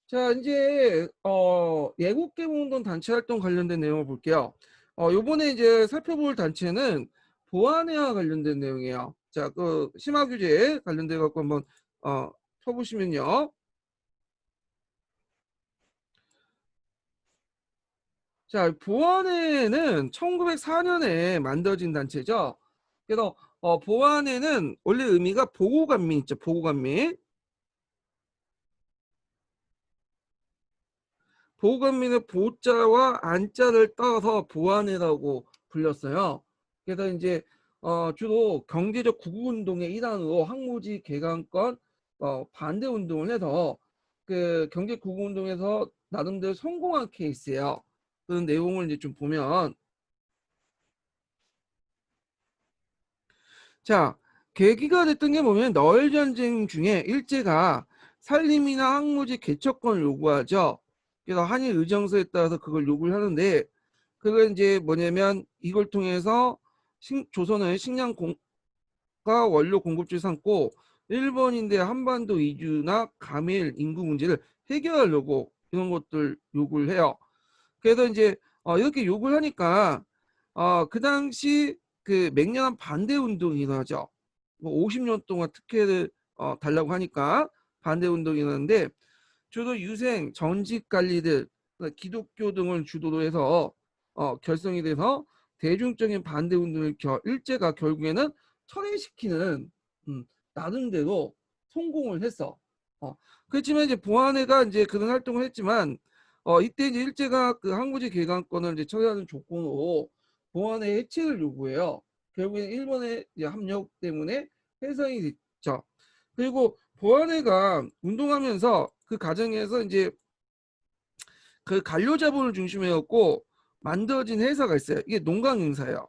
자, 이제 예국개봉운동 단체 활동 관련된 내용을 볼게요. 요번에 이제 살펴볼 단체는 보안회와 관련된 내용이에요. 자, 그 심화 규제 관련돼 갖고 한번 펴보시면요. 자, 보안회는 1904년에 만들어진 단체죠. 그래서 보안회는 원래 의미가 보고관민 있죠. 보고관민. 보건민의 보자와 안자를 따서 보안회라고 불렸어요. 그래서 이제 주로 경제적 구국운동의 일환으로 항모지 개강권 반대 운동을 해서 그 경제 구국운동에서 나름대로 성공한 케이스예요. 그런 내용을 이제 좀 보면, 자, 계기가 됐던 게 뭐냐면 너일 전쟁 중에 일제가 산림이나 항모지 개척권을 요구하죠. 그래서 한일 의정서에 따라서 그걸 요구를 하는데, 그건 이제 뭐냐면 이걸 통해서 조선의 식량과 원료 공급지를 삼고 일본인데 한반도 이주나 가밀 인구 문제를 해결하려고 이런 것들 요구를 해요. 그래서 이제 이렇게 요구를 하니까 그 당시 그 맹렬한 반대 운동이 일어나죠. 뭐 50년 동안 특혜를 달라고 하니까 반대 운동이 일어나는데, 주로 유생, 전직 관리들, 기독교 등을 주도로 해서 결성이 돼서 대중적인 반대 운동을 일제가 결국에는 철회시키는 음, 나름대로 성공을 했어. 어, 그렇지만 이제 보안회가 이제 그런 활동을 했지만 이때 이제 일제가 그 항구지 개강권을 이제 철회하는 조건으로 보안회 해체를 요구해요. 결국에는 일본의 이제 합력 때문에 해산이 됐죠. 그리고 보안회가 운동하면서 그 과정에서 이제 그 간료 자본을 중심에 갖고 만들어진 회사가 있어요. 이게 농광행사예요.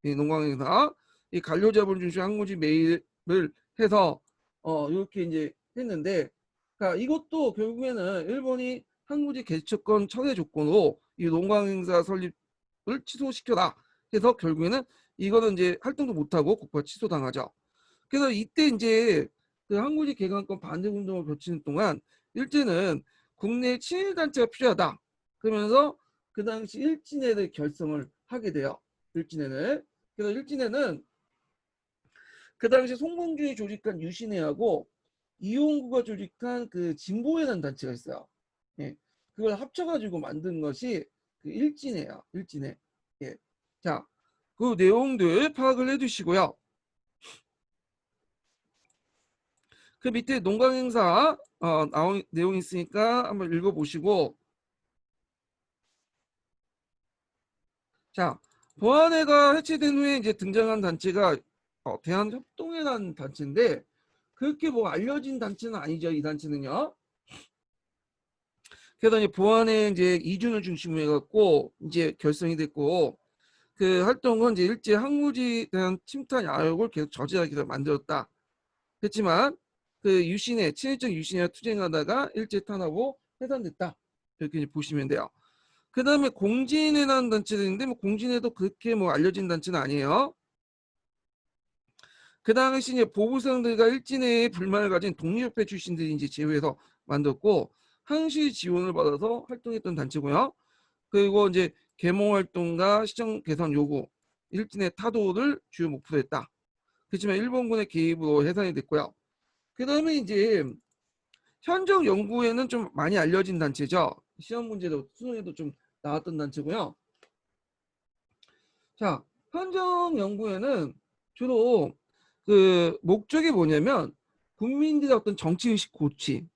이 농광행사. 이 간료 자본을 중심 항무지 매입을 해서 이렇게 이제 했는데, 그러니까 이것도 결국에는 일본이 항무지 개척권 철회 조건으로 이 농광행사 설립을 취소시켜라 해서 결국에는 이거는 이제 활동도 못하고 국가 취소당하죠. 그래서 이때 이제 그 항구지 개강권 반대 운동을 거치는 동안 일제는 국내 친일 단체가 필요하다. 그러면서 그 당시 일진회를 결성을 하게 돼요. 일진회를. 그래서 일진회는 그 당시 송봉주의 조직한 유신회하고 이용구가 조직한 그 진보회라는 단체가 있어요. 예. 그걸 합쳐가지고 만든 것이 그 일진회야. 일진회. 예. 자, 그 내용들 파악을 해두시고요. 그 밑에 농광행사 나온 내용이 있으니까 한번 읽어보시고, 자, 보안회가 해체된 후에 이제 등장한 단체가 대한협동회라는 단체인데, 그렇게 뭐 알려진 단체는 아니죠. 이 단체는요. 그래서 이제 보안회 이제 이준을 중심으로 해갖고 이제 결성이 됐고, 그 활동은 이제 일제 항무지에 대한 침탈 야욕을 계속 저지하기 위해서 만들었다. 그렇지만 그 유신회 친일적 유신회와 투쟁하다가 일제 탄압으로 해산됐다. 이렇게 보시면 돼요. 그 다음에 공진회라는 단체도 있는데 뭐 공진회도 그렇게 뭐 알려진 단체는 아니에요. 그 당시 이제 보부상들과 일진회의 불만을 가진 독립협회 출신들이 이제 제외해서 만들었고, 항시 지원을 받아서 활동했던 단체고요. 그리고 이제 계몽 활동과 시정 개선 요구, 일진회 타도를 주요 목표로 했다. 그렇지만 일본군의 개입으로 해산이 됐고요. 그 다음에 이제 현정 연구에는 좀 많이 알려진 단체죠. 시험 문제도 수능에도 좀 나왔던 단체고요. 자, 현정 연구에는 주로 그 목적이 뭐냐면 국민들의 어떤 정치의식 고취,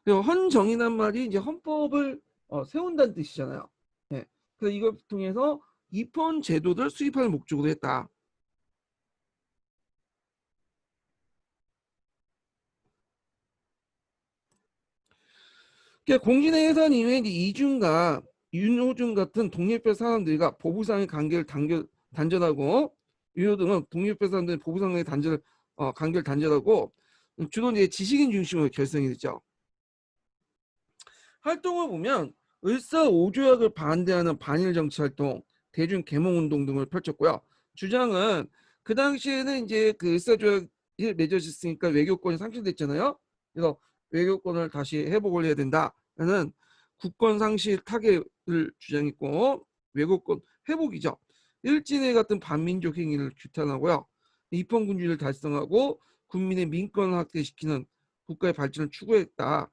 그리고 헌정이란 말이 이제 헌법을 세운다는 뜻이잖아요. 네. 그래서 이걸 통해서 입헌 제도를 수립할 목적으로 했다. 그러니까 공진의 해산 이후에 이제 이중과 윤호중 같은 독립회 사람들과 보부상의 관계를 단절하고, 윤호 등은 독립회 사람들의 보부상의 관계를 단절하고 주로 이제 지식인 중심으로 결성이 됐죠. 활동을 보면 을사오조약을 반대하는 반일 정치 활동, 대중 계몽 운동 등을 펼쳤고요. 주장은 그 당시에는 이제 그 을사조약이 맺어졌으니까 외교권이 상실됐잖아요. 그래서 외교권을 다시 회복을 해야 된다는 국권 상실 타개를 주장했고, 외교권 회복이죠. 일진회 같은 반민족 행위를 규탄하고요. 입헌군주를 달성하고 국민의 민권을 확대시키는 국가의 발전을 추구했다.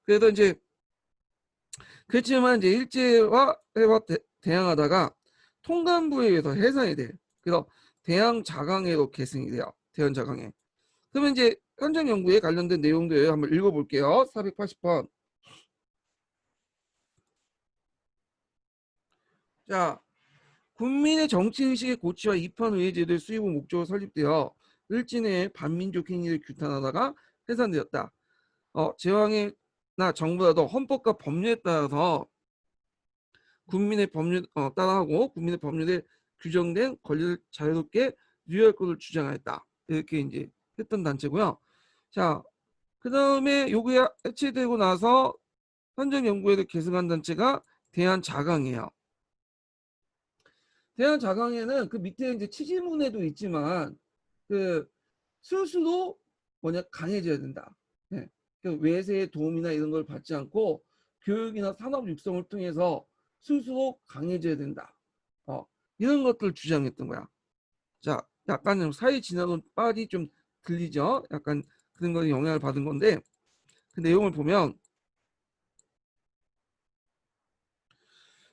그래서 이제 그렇지만 이제 일제와 대항하다가 통감부에 의해서 해산이 돼. 그래서 대항자강회로 계승이 돼요. 대항자강회. 그러면 이제 현장 연구에 관련된 내용들 한번 읽어볼게요. 480번. 자, 국민의 정치의식의 고취와 입헌의회제도의 수립을 목적으로 설립되어 일진의 반민족 행위를 규탄하다가 해산되었다. 제왕이나 정부라도 헌법과 법률에 따라서 국민의 법률 따라하고 국민의 법률에 규정된 권리를 자유롭게 누릴 것을 주장하였다. 이렇게 이제 했던 단체고요. 자, 그 다음에 요게 해체되고 나서 헌정연구회를 계승한 단체가 대한자강이에요. 대한자강회는 그 밑에 이제 취지문에도 있지만 그 스스로 뭐냐 강해져야 된다. 네. 그 외세의 도움이나 이런 걸 받지 않고 교육이나 산업 육성을 통해서 스스로 강해져야 된다. 이런 것들 주장했던 거야. 자, 약간 사회 진화론 빠지 좀 들리죠? 약간 그런 거에 영향을 받은 건데 그 내용을 보면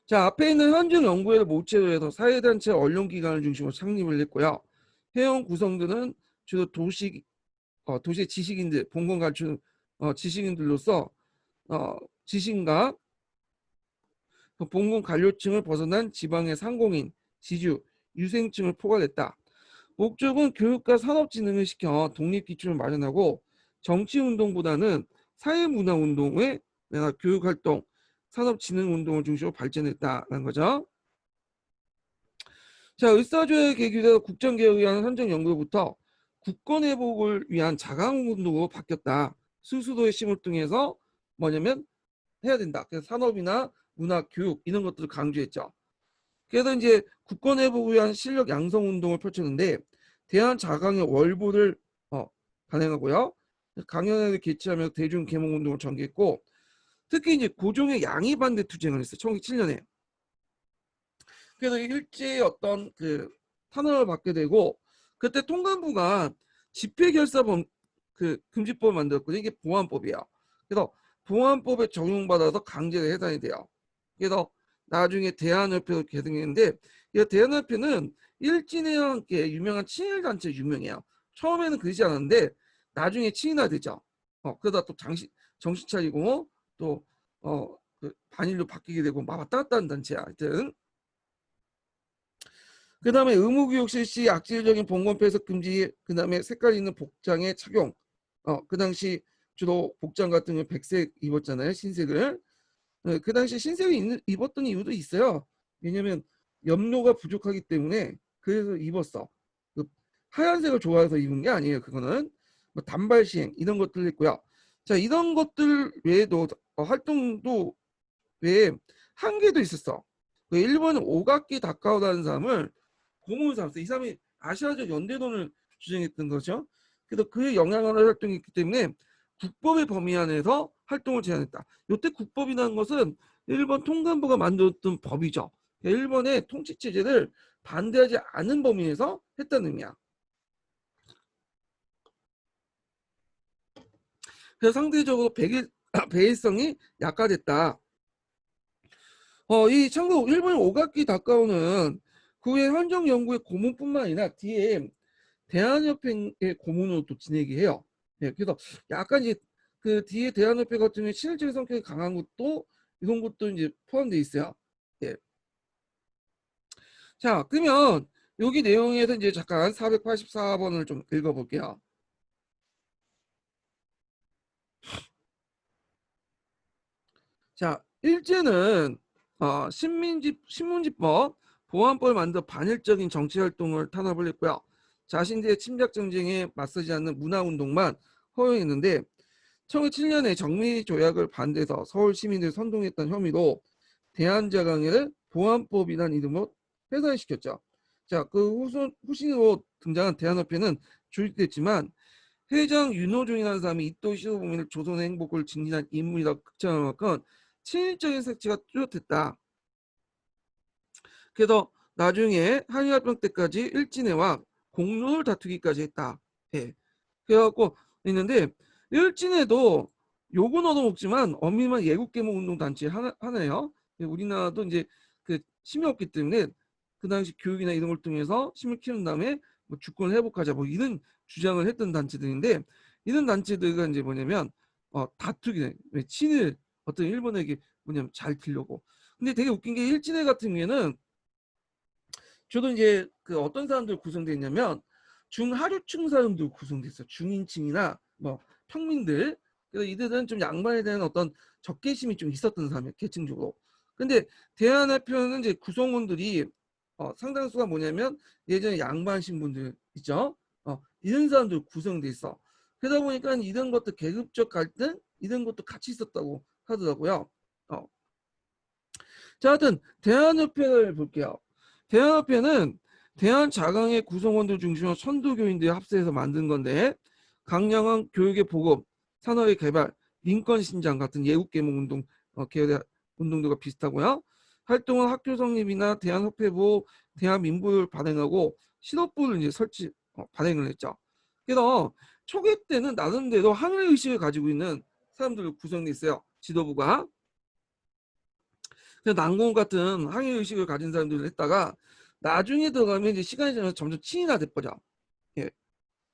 자, 앞에 있는 현직 연구회를 모체로 해서 사회단체 언론기관을 중심으로 창립을 했고요. 회원 구성들은 주로 도시의 지식인들, 본건 갖춘 지식인들로서 지식인과 본군 관료층을 벗어난 지방의 상공인, 지주, 유생층을 포괄했다. 목적은 교육과 산업진흥을 시켜 독립기초를 마련하고 정치운동보다는 사회문화운동의 교육활동, 산업진흥운동을 중심으로 발전했다는 거죠. 자, 을사조약에 계기되어 국정개혁을 위한 헌정연구부터 국권회복을 위한 자강운동으로 바뀌었다. 스스로의 힘을 통해서 뭐냐면 해야 된다. 그래서 산업이나 문화, 교육 이런 것들을 강조했죠. 그래서 이제 국권회복을 위한 실력 양성 운동을 펼쳤는데 대한자강의 월부를 발행하고요. 강연회를 개최하면서 대중 계몽 운동을 전개했고 특히 이제 고종의 양위 반대 투쟁을 했어요. 1907년에. 그래서 일제의 어떤 그 탄압을 받게 되고 그때 통감부가 집회결사범 그 금지법을 만들었거든요. 이게 보안법이에요. 그래서 보안법에 적용받아서 강제로 해산이 돼요. 그래서 나중에 대한협회로 개정했는데 이 대한협회는 일진회와 함께 유명한 친일단체 유명해요. 처음에는 그러지 않았는데 나중에 친일화되죠. 그러다 또 정신 차리고 또 그 반일로 바뀌게 되고 막 왔다 갔다 하는 단체야. 하여튼 그 다음에 의무교육 실시, 악질적인 봉건 폐석 금지, 그 다음에 색깔 있는 복장의 착용. 그 당시 주로 복장 같은 거 백색 입었잖아요. 흰색을. 그 당시 흰색을 입었던 이유도 있어요. 왜냐면 염료가 부족하기 때문에 그래서 입었어. 그 하얀색을 좋아해서 입은 게 아니에요. 그거는 뭐 단발 시행 이런 것들 했고요. 자, 이런 것들 외에도 활동도 외에 한계도 있었어. 그 일본 오가키 다카오라는 사람을 고문을 삼았어요. 이 사람이 아시아적 연대론을 주장했던 거죠. 그래서 그의 영향을 활동했기 때문에 국법의 범위 안에서 활동을 제한했다. 이때 국법이라는 것은 일본 통감부가 만들었던 법이죠. 일본의 통치 체제를 반대하지 않은 범위에서 했다는 의미야. 그래서 상대적으로 배일성이 약화됐다. 이 참고 일본 오가키 다카오는 그 후에 현정 연구의 고문뿐만 아니라 뒤에 대한협회의 고문으로 또 지내게 해요. 네, 그래서 약간 이제 그 뒤에 대한협회 같은 경우에 실질 성격이 강한 것도 이런 것도 이제 포함되어 있어요. 예. 자, 그러면 여기 내용에서 이제 잠깐 484번을 좀 읽어볼게요. 자, 일제는 신문지법, 보안법을 만들어 반일적인 정치활동을 탄압을 했고요. 자신들의 침략 정쟁에 맞서지 않는 문화운동만 허용했는데 1907년에 정미조약을 반대해서 서울 시민을 선동했던 혐의로 대한자강회를 보안법이라는 이름으로 해산시켰죠. 자, 그 후신으로 등장한 대한협회는 조직됐지만 회장 윤호중이라는 사람이 이토 시도부미를 조선의 행복을 증진한 인물이라고 극찬한 만큼 친일적인 색채가 뚜렷했다. 그래서 나중에 한일합병 때까지 일진회와 공로를 다투기까지 했다. 예. 그래갖고 있는데 일진회도 욕은 얻어먹지만 엄밀한 예국계몽운동 단체 하나예요. 우리나라도 이제 그 힘이 없기 때문에 그 당시 교육이나 이런 걸 통해서 힘을 키운 다음에 뭐 주권을 회복하자 뭐 이런 주장을 했던 단체들인데 이런 단체들가 이제 뭐냐면 다투기 친일 어떤 일본에게 뭐냐면 잘 들려고. 근데 되게 웃긴 게 일진회 같은 경우에는 저도 이제 그 어떤 사람들 구성되어 있냐면 중하류층 사람들 구성돼 있어. 중인층이나 뭐 평민들. 그래서 이들은 좀 양반에 대한 어떤 적개심이 좀 있었던 사람이에요. 계층적으로. 근데 대한협회는 이제 구성원들이 상당수가 뭐냐면 예전에 양반 신분들 있죠. 이런 사람들 구성돼 있어. 그러다 보니까 이런 것도 계급적 갈등 이런 것도 같이 있었다고 하더라고요. 자, 하여튼 대한협회를 볼게요. 대한협회는 대한자강의 구성원들 중심으로 선도교인들이 합세해서 만든 건데 강령한 교육의 보급, 산업의 개발, 민권 신장 같은 예국계몽운동 계열의 운동들과 비슷하고요. 활동은 학교 성립이나 대한협회부, 대한민부를 발행하고 신업부를 이제 발행을 했죠. 그래서 초기 때는 나름대로 항일 의식을 가지고 있는 사람들로 구성돼 있어요. 지도부가. 난공 같은 항해 의식을 가진 사람들을 했다가 나중에 들어가면 이제 시간이 지나서 점점 친이나 돼버려. 예.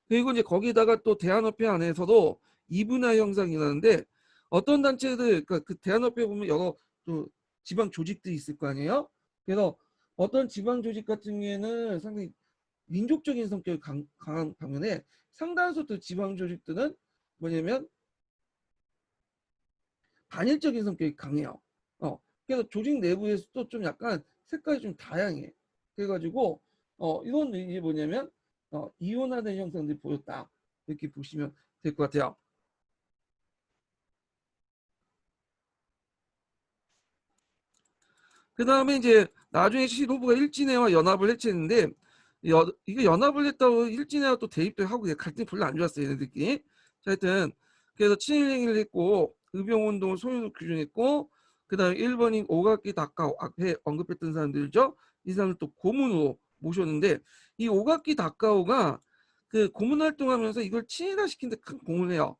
그리고 이제 거기다가 또 대한협회 안에서도 이분화 형상이 나는데 어떤 단체들 그러니까 그 대한협회 보면 여러 또 지방 조직들이 있을 거 아니에요. 그래서 어떤 지방 조직 같은 경우에는 상당히 민족적인 성격이 강한 반면에 상당수 또 지방 조직들은 뭐냐면 반일적인 성격이 강해요. 그래서 조직 내부에서도 좀 약간 색깔이 좀 다양해. 그래가지고 이건 이게 뭐냐면 이혼화된 형성들이 보였다. 이렇게 보시면 될 것 같아요. 그 다음에 이제 나중에 시도부가 일진회와 연합을 해체했는데 이게 연합을 했다고 일진회와 또 대립도 하고 갈등이 별로 안 좋았어요. 얘네들끼리. 자, 하여튼 그래서 친일행위를 했고 의병운동을 소유로 규정했고 그 다음에 일본인 오가키 다카오 앞에 언급했던 사람들이죠. 이 사람을 또 고문으로 모셨는데 이 오가키 다카오가 그 고문 활동하면서 이걸 친일화시키는데 큰 공을 해요.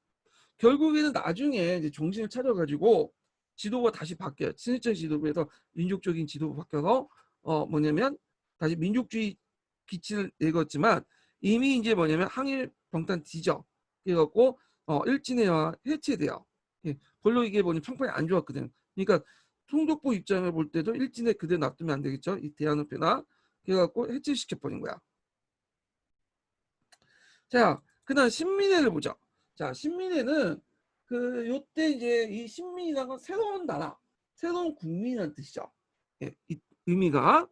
결국에는 나중에 이제 정신을 차려가지고 지도부가 다시 바뀌어요. 친일적 지도부에서 민족적인 지도부 바뀌어서 뭐냐면 다시 민족주의 기치를 내걸었지만 이미 이제 뭐냐면 항일 병탄 뒤져. 그래갖고 일진회와 해체돼요. 예, 별로 이게 뭐냐 평판이 안 좋았거든. 그러니까 총독부 입장을 볼 때도 일진회 그대로 놔두면 안 되겠죠. 이 대한협회나 그래갖고 해체시켜 버린 거야. 자, 그다음 신민회를 보자. 자, 신민회는 그 요때 이제 이 신민이라는 건 새로운 나라, 새로운 국민이라는 뜻이죠. 예, 이 의미가.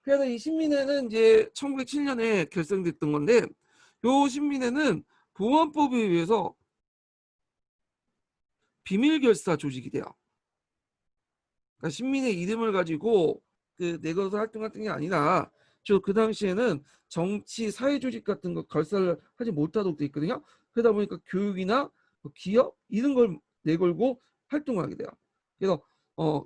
그래서 이 신민회는 이제 1907년에 결성됐던 건데 요 신민회는 보안법에 의해서 비밀결사 조직이 돼요. 그러니까 신민회 이름을 가지고 그 내거서 활동했던 게 아니라 저 그 당시에는 정치 사회 조직 같은 거 결사를 하지 못하도록 돼 있거든요. 그러다 보니까 교육이나 뭐 기업 이런 걸 내걸고 활동을 하게 돼요. 그래서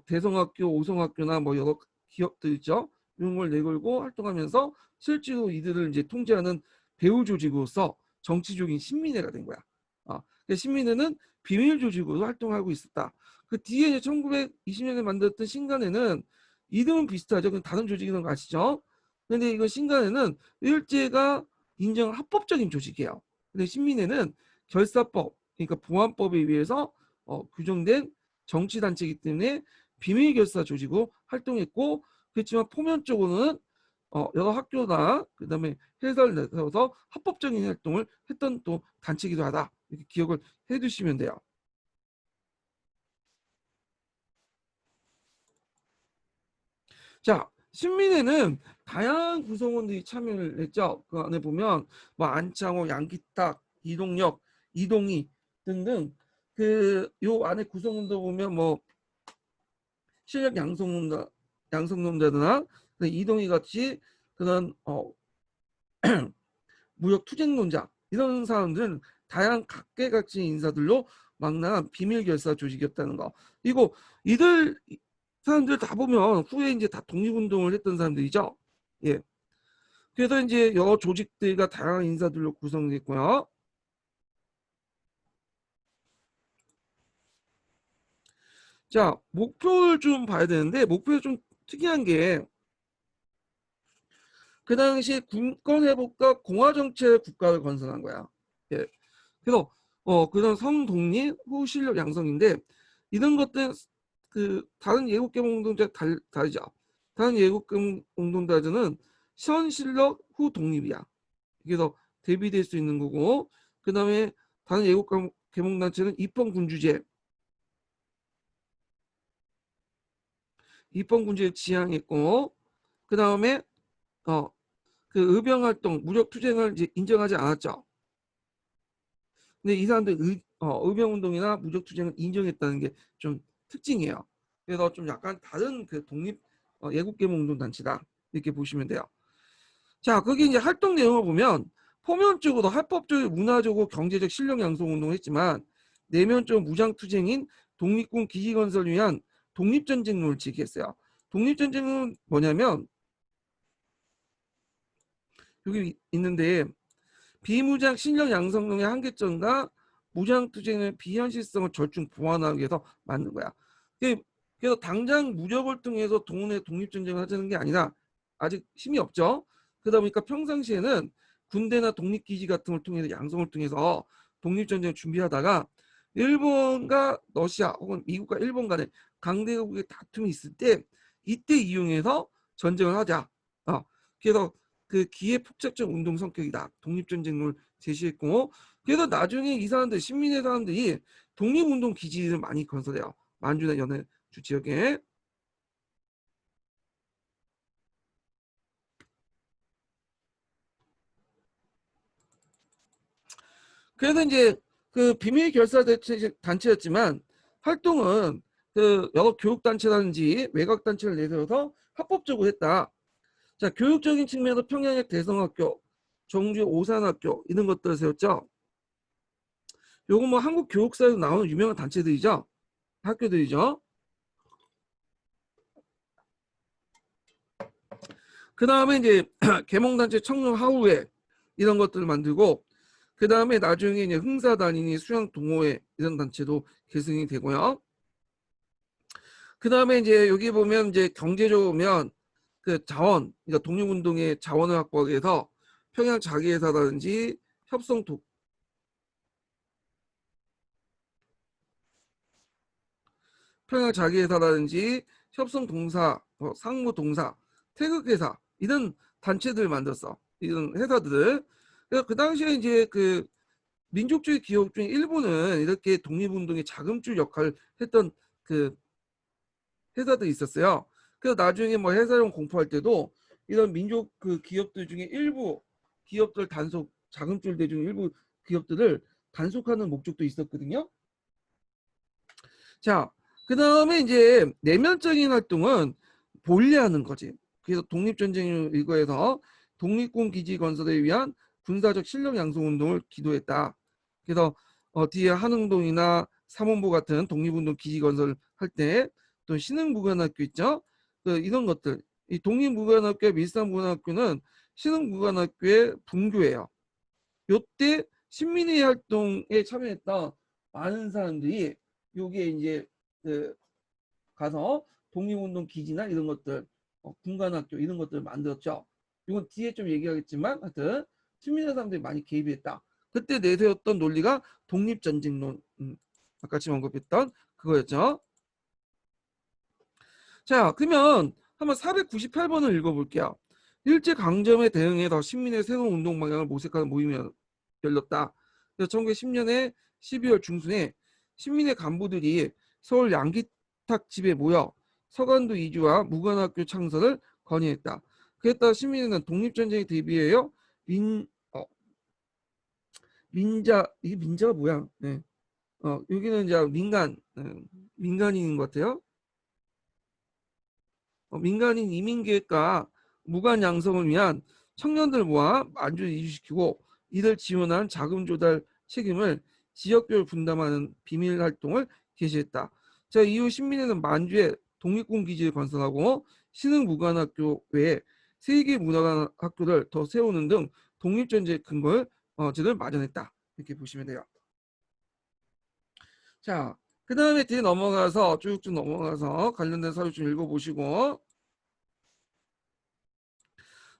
대성학교, 오성학교나 뭐 여러 기업들 있죠. 이런 걸 내걸고 활동하면서 실제로 이들을 이제 통제하는 배후 조직으로서 정치적인 신민회가 된 거야. 신민회는 비밀 조직으로 활동하고 있었다. 그 뒤에 이제 1920년에 만들었던 신간에는 이름은 비슷하죠. 그건 다른 조직이라는 거 아시죠? 근데 이거 신간에는 일제가 인정한 합법적인 조직이에요. 근데 신민회는 결사법, 그러니까 보안법에 의해서 규정된 정치단체이기 때문에 비밀결사 조직으로 활동했고 그렇지만 표면적으로는 여러 학교나 그다음에 회사를 내세워서 합법적인 활동을 했던 또 단체이기도 하다. 이렇게 기억을 해두시면 돼요. 자, 신민회는 다양한 구성원들이 참여를 했죠. 그 안에 보면 뭐 안창호, 양기탁, 이동혁, 이동희 등등 그 요 안에 구성원들 보면 뭐 실력 양성론자나 이동희 같이 그런 무역 투쟁론자 이런 사람들은 다양한 각계각층 인사들로 망라한 비밀 결사 조직이었다는 거. 이거 이들 사람들 다 보면 후에 이제 다 독립운동을 했던 사람들이죠. 예. 그래서 이제 여러 조직들과 다양한 인사들로 구성됐고요. 자, 목표를 좀 봐야 되는데 목표가 좀 특이한 게 그 당시 군권 회복과 공화 정책 국가를 건설한 거야. 예. 그래서 그런 성독립 후 실력 양성인데 이런 것들 그 다른 예국계몽 운동자 다르죠. 다른 예국계몽 운동자들은 현 실력 후 독립이야. 그래서 대비될 수 있는 거고 그 다음에 다른 예국계몽 단체는 입헌군주제 지향했고 그 다음에 그 의병 활동, 무력 투쟁을 이제 인정하지 않았죠. 근데 이 사람들 의병 운동이나 무력 투쟁을 인정했다는 게 좀 특징이에요. 그래서 좀 약간 다른 그 독립 예국계몽 운동 단체다 이렇게 보시면 돼요. 자, 거기 이제 활동 내용을 보면 포면적으로 합법적으로 문화적으로 경제적 실력 양성 운동을 했지만 내면적 무장 투쟁인 독립군 기지 건설을 위한 독립전쟁론을 제기했어요. 독립전쟁은 뭐냐면 여기 있는데 비무장 실력 양성론의 한계점과 무장투쟁의 비현실성을 절충 보완하기 위해서 만든 거야. 그래서 당장 무력을 통해서 동원의 독립전쟁을 하자는 게 아니라 아직 힘이 없죠. 그러다 보니까 평상시에는 군대나 독립기지 같은 걸 통해서 양성을 통해서 독립전쟁을 준비하다가 일본과 러시아 혹은 미국과 일본 간의 강대국의 다툼이 있을 때 이때 이용해서 전쟁을 하자. 그래서 그 기회 폭착적 운동 성격이다. 독립전쟁을 제시했고 그래서 나중에 이 사람들 신민의 사람들이 독립운동 기지를 많이 건설해요. 만주나 연해주 지역에. 그래서 이제 그 비밀 결사 단체였지만 활동은 그 여러 교육단체라든지 외곽단체를 내세워서 합법적으로 했다. 자, 교육적인 측면에서 평양의 대성학교, 정주의 오산학교 이런 것들을 세웠죠. 요거 뭐 한국 교육사에서 나오는 유명한 단체들이죠. 학교들이죠. 그 다음에 이제 계몽단체 청년 하우회 이런 것들을 만들고 그 다음에 나중에 이제 흥사단이니 수영 동호회 이런 단체도 계승이 되고요. 그 다음에 이제 여기 보면 이제 경제적으로 보면 그 자원, 그러니까 독립운동의 자원을 확보하기 위해서 평양 자기회사라든지 협성 도, 평양 자기회사라든지 협성동사, 상무동사, 태극회사 이런 단체들을 만들었어. 이런 회사들을. 그래서 그 당시에 이제 그 민족주의 기업 중에 일본은 이렇게 독립운동의 자금줄 역할을 했던 그 회사들이 있었어요. 그래서 나중에 뭐 해사령 공포할 때도 이런 민족 그 기업들 중에 일부 기업들 단속 자금줄 대중 일부 기업들을 단속하는 목적도 있었거든요. 자, 그 다음에 이제 내면적인 활동은 본래하는 거지. 그래서 독립전쟁을 일거해서 독립군 기지 건설에 위한 군사적 실력 양성 운동을 기도했다. 그래서 뒤에 한흥동이나 삼원보 같은 독립운동 기지 건설을 할 때 또 신흥무관학교 있죠. 그 이런 것들 이 독립무관학교와 밀산무관학교는 신흥무관학교의 분교예요. 요때 신민의 활동에 참여했던 많은 사람들이 여기에 이제 그 가서 독립운동 기지나 이런 것들 군관학교 이런 것들을 만들었죠. 이건 뒤에 좀 얘기하겠지만 하여튼 신민의 사람들이 많이 개입했다. 그때 내세웠던 논리가 독립전쟁론 아까 지금 언급했던 그거였죠. 자, 그러면 한번 498번을 읽어볼게요. 일제강점에 대응해서 신민의 새로운 운동 방향을 모색하는 모임이 열렸다. 그래서 1910년에 12월 중순에 신민의 간부들이 서울 양기탁 집에 모여 서간도 이주와 무관학교 창설을 건의했다. 그에 따라 신민회는 독립전쟁에 대비하여 이게 민자가 뭐야? 네. 여기는 이제 민간인인 것 같아요. 민간인 이민계획과 무관 양성을 위한 청년들 모아 만주를 이주시키고 이를 지원한 자금 조달 책임을 지역별 분담하는 비밀 활동을 개시했다. 자, 이후 신민회는 만주에 독립군 기지를 건설하고 신흥무관학교 외에 세개 문화관 학교를 더 세우는 등 독립전쟁의 근거를 마련했다. 이렇게 보시면 돼요. 자, 그 다음에 뒤에 넘어가서 쭉쭉 넘어가서 관련된 사유 좀 읽어보시고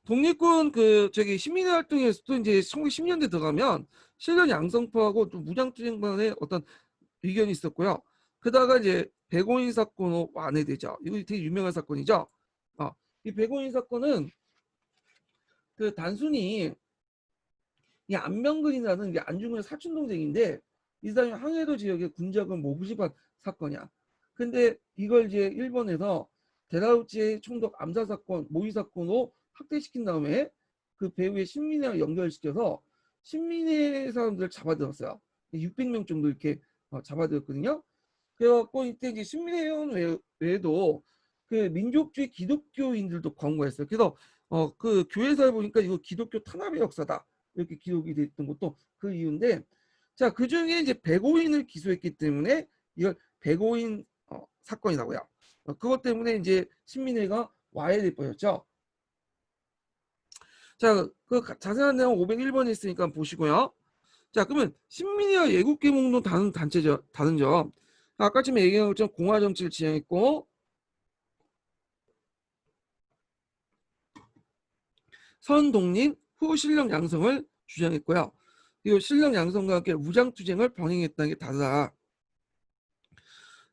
독립군 시민의 활동에서도 이제 1910년대 들어가면 실력 양성파하고 또 무장투쟁 간의 어떤 의견이 있었고요. 그다가 이제 백오인 사건으로 완화되죠. 이거 되게 유명한 사건이죠. 이 백오인 사건은 단순히 이 안명근이라는 게 안중근의 사촌 동생인데 이 사람이 항해도 지역의 군작을 모집한 사건이야. 근데 이걸 이제 일본에서 데라우치의 총독 암살 사건, 모의 사건으로 확대시킨 다음에 그 배후에 신민회와 연결시켜서 신민회 사람들을 잡아들었어요. 600명 정도 이렇게 잡아들었거든요. 그래갖고 이때 이제 신민회원 외에도 그 민족주의 기독교인들도 권고했어요. 그래서 그 교회사를 보니까 이거 기독교 탄압의 역사다 이렇게 기록이 됐던 것도 그 이유인데, 자, 그 중에 이제 백오인을 기소했기 때문에 이걸 백오인 사건이라고요. 그것 때문에 이제 신민회가 와해될 뻔했죠. 자, 그 자세한 내용 501번에 있으니까 보시고요. 자, 그러면 신민회와 예국계몽도 다른 단체죠. 다른 점. 아까 좀 얘기한 것처럼 공화 정치를 지향했고 선독립 후 실력 양성을 주장했고요. 그리고 실력 양성과 함께 무장투쟁을 병행했다는 게 다르다.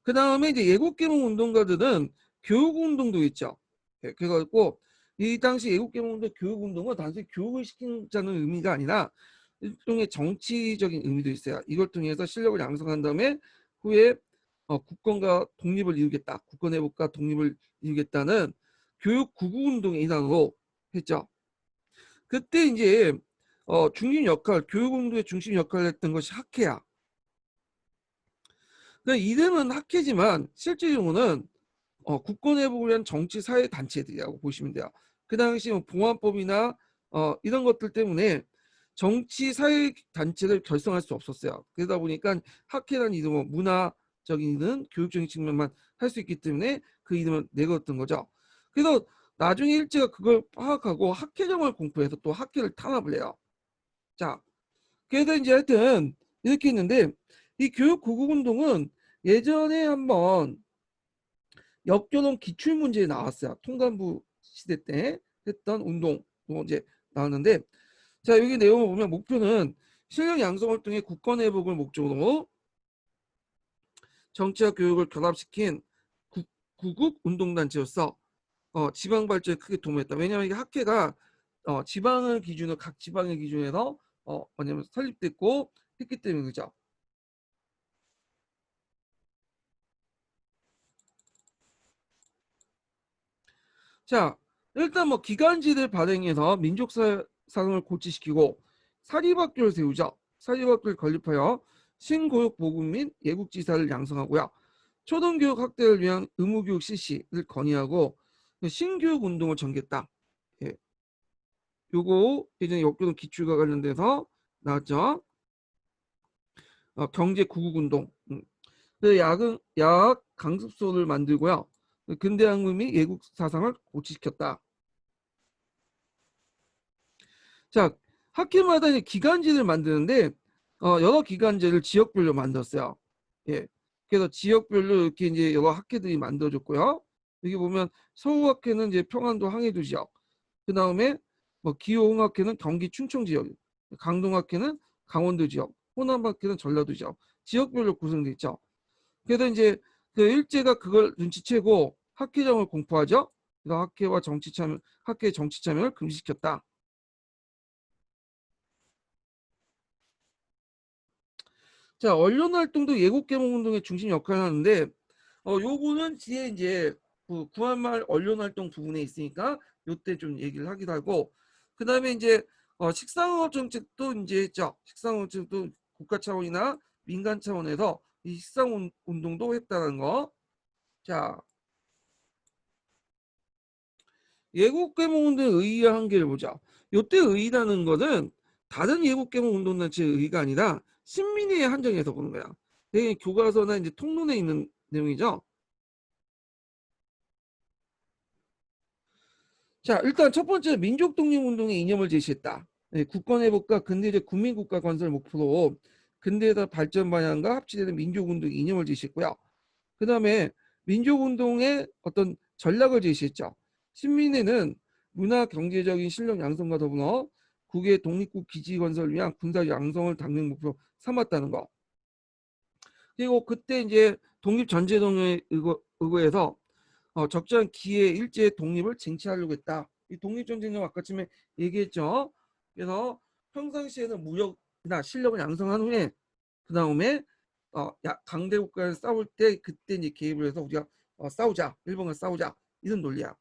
그 다음에 이제 예국계몽 운동가들은 교육운동도 있죠. 그래가지고 이 당시 예국계몽도 교육운동은 단순히 교육을 시키자는 의미가 아니라 일종의 정치적인 의미도 있어요. 이걸 통해서 실력을 양성한 다음에 후에 국권과 독립을 이루겠다. 국권 회복과 독립을 이루겠다는 교육 구구운동의 일환으로 했죠. 그때 이제 중심 역할, 교육운동의 중심 역할을 했던 것이 학회야. 그러니까 이름은 학회지만 실질적으로는 국권 회복을 위한 정치 사회 단체들이라고 보시면 돼요. 그 당시 뭐 봉안법이나 이런 것들 때문에 정치 사회 단체를 결성할 수 없었어요. 그러다 보니까 학회라는 이름은 문화적인 교육적인 측면만 할 수 있기 때문에 그 이름을 내걸었던 거죠. 그래서 나중에 일제가 그걸 파악하고 학회정을 공포해서 또 학회를 탄압을 해요. 자, 그래서 이제 하여튼 이렇게 있는데 이 교육 구국운동은 예전에 한번 역교동 기출문제에 나왔어요. 통감부 시대 때 했던 운동 이제 나왔는데, 자, 여기 내용을 보면 목표는 실력 양성 활동의 국권 회복을 목적으로 정치와 교육을 결합시킨 구국 운동단체로서 지방 발전에 크게 도움했다. 왜냐하면 이게 학회가 지방을 기준으로 각 지방의 기준에서 뭐냐면 설립됐고 했기 때문에 그죠. 자, 일단 뭐 기간지를 발행해서 민족사상을 고취시키고 사립학교를 세우죠. 사립학교를 건립하여 신고육 보급 및 예국지사를 양성하고요. 초등교육 확대를 위한 의무교육 실시를 건의하고 신교육 운동을 전개했다. 예. 요거 예전에 역교동 기출과 관련돼서 나왔죠. 경제 구국운동. 야학 강습소를 만들고요. 근대학문 및 예국 사상을 고취시켰다. 자, 학교마다 이제 기간제를 만드는데 여러 기간제를 지역별로 만들었어요. 예. 그래서 지역별로 이렇게 이제 여러 학회들이 만들어졌고요. 여기 보면 서울학회는 이제 평안도 항해도 지역, 그 다음에 뭐 기호흥학회는 경기 충청 지역, 강동학회는 강원도 지역, 호남학회는 전라도 지역, 지역별로 구성되어 있죠. 그래서 이제 그 일제가 그걸 눈치채고 학회정을 공포하죠. 그래서 학회 정치 참여를 금지시켰다. 자, 언론 활동도 예국 개몽 운동의 중심 역할을 하는데 요거는 뒤에 이제 그 구한말 언론 활동 부분에 있으니까 요때 좀 얘기를 하기도 하고, 그다음에 이제 식상업 정책도 이제 했죠. 식상업 정책도 국가 차원이나 민간 차원에서 이 식상 운동도 했다는 거. 자, 예국계몽운동의 의의의 한계를 보자. 요때 의의라는 것은 다른 예국계몽운동단체의 의의가 아니라 신민의에 한정해서 보는 거야. 이게 교과서나 이제 통론에 있는 내용이죠. 자, 일단 첫 번째 민족 독립운동의 이념을 제시했다. 네, 국권회복과 근대적 국민국가 건설 목표로 근대적 발전 방향과 합치되는 민족운동의 이념을 제시했고요. 그 다음에 민족운동의 어떤 전략을 제시했죠. 신민회는 문화 경제적인 실력 양성과 더불어 국외 독립국 기지 건설을 위한 군사 양성을 당면 목표 삼았다는 거. 그리고 그때 이제 독립전제동에 의거해서 적절한 기회 일제 독립을 쟁취하려고 했다. 이 독립전쟁은 아까쯤에 얘기했죠. 그래서 평상시에는 무력이나 실력을 양성한 후에 그 다음에 강대국가를 싸울 때 그때 이제 개입을 해서 우리가 싸우자, 일본과 싸우자 이런 논리야.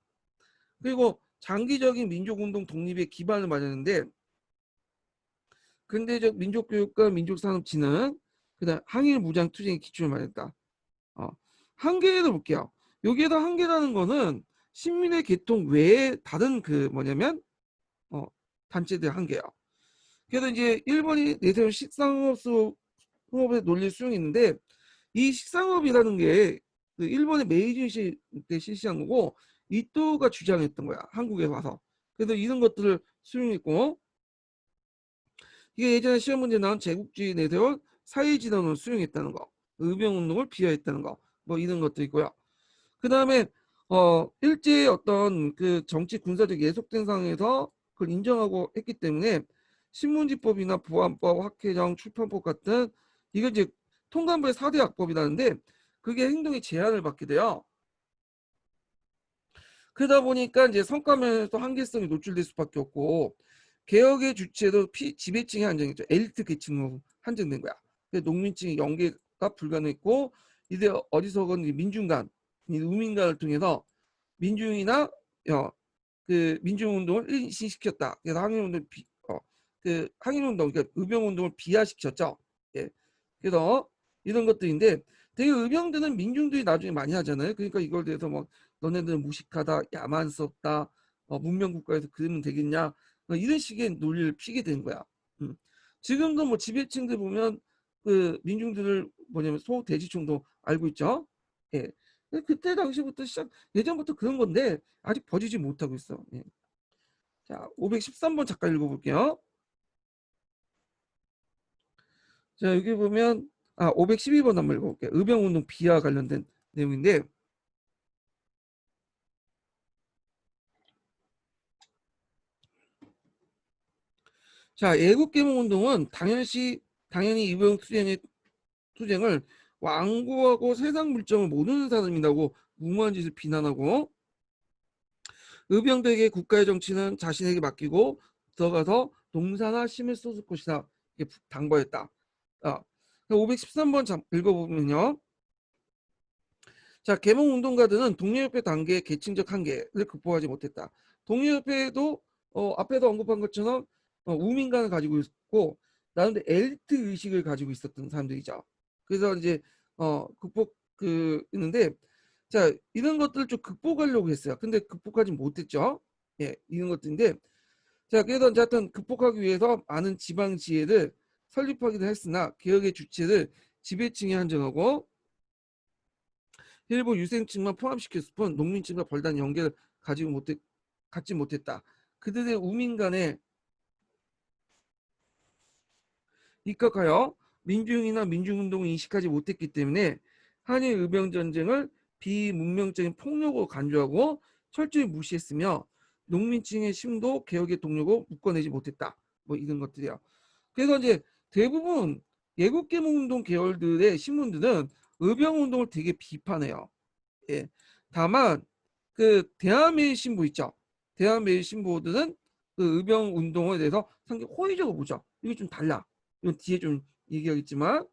그리고 장기적인 민족운동 독립의 기반을 마련했는데 근대적 민족교육과 민족산업진흥, 그다음 항일 무장 투쟁의 기초를 마련했다. 한계를 볼게요. 여기에다 한계라는 거는 신민의 계통 외에 다른 그 뭐냐면 단체들 한계야. 그래서 이제 일본이 내세운 식상업의 논리 수용이 있는데 이 식상업이라는 게그 일본의 메이지 때 실시한 거고 이토가 주장했던 거야. 한국에 와서. 그래서 이런 것들을 수용했고 이게 예전에 시험 문제 나온 제국주의 내세운 사회진흥을 수용했다는 거, 의병운동을 비하했다는 거, 뭐 이런 것도 있고요. 그 다음에 일제의 어떤 그 정치 군사적 예속된 상황에서 그걸 인정하고 했기 때문에 신문지법이나 보안법, 학회정, 출판법 같은 이건 이제 통감부의 4대 악법이라는데 그게 행동에 제한을 받게 돼요. 그러다 보니까 이제 성과면에서 한계성이 노출될 수밖에 없고 개혁의 주체도 지배층이 한정했죠. 엘리트 계층으로 한정된 거야. 농민층의 연계가 불가능했고 이제 어디서건 민중간, 우민간을 통해서 민중이나 그 민중운동을 일신시켰다. 그래서 항일운동, 그러니까 의병운동을 비하시켰죠. 예. 그래서 이런 것들인데 되게 의병들은 민중들이 나중에 많이 하잖아요. 그러니까 이걸 대해서 막 너네들은 무식하다, 야만스럽다, 문명국가에서 그러면 되겠냐, 이런 식의 논리를 피게 된 거야. 지금도 뭐 지배층들 보면 그 민중들을 뭐냐면 소대지총도 알고 있죠. 예. 그때 당시부터 예전부터 그런 건데 아직 버지지 못하고 있어. 예. 자, 513번 잠깐 읽어볼게요. 자, 여기 보면 512번 한번 읽어볼게요. 의병운동 비하 관련된 내용인데 자, 애국개몽운동은 당연히 의병 투쟁을 완고하고 세상 물정을 모르는 사람이라고 무모한 짓을 비난하고 의병들에게 국가의 정치는 자신에게 맡기고 들어가서 농사나 심을 쏟을 것이다. 이게 당부했다. 513번 읽어보면요. 자, 계몽운동가들은 독립협회 단계의 계층적 한계를 극복하지 못했다. 독립협회도 앞에도 언급한 것처럼 우민관을 가지고 있고 나름대로 엘리트 의식을 가지고 있었던 사람들이죠. 그래서 이제 극복 있는데 자, 이런 것들을 좀 극복하려고 했어요. 근데 극복하지 못했죠. 예, 이런 것들인데 자, 그래서 이제 하여튼 극복하기 위해서 많은 지방지회를 설립하기도 했으나 개혁의 주체를 지배층에 한정하고 일부 유생층만 포함시켰을 뿐 농민층과 별다른 연계를 갖지 못했다. 그들의 우민 간에 입각하여 민중이나 민중운동을 인식하지 못했기 때문에 한일 의병전쟁을 비문명적인 폭력으로 간주하고 철저히 무시했으며 농민층의 심도 개혁의 동력을 묶어내지 못했다. 뭐 이런 것들이야. 그래서 이제 대부분 예국계몽운동 계열들의 신문들은 의병운동을 되게 비판해요. 예. 다만 그 대한매일신보 있죠. 대한매일신보들은 그 의병운동에 대해서 상당히 호의적으로 보죠. 이게 좀 달라. 이건 뒤에 좀 얘기하겠지만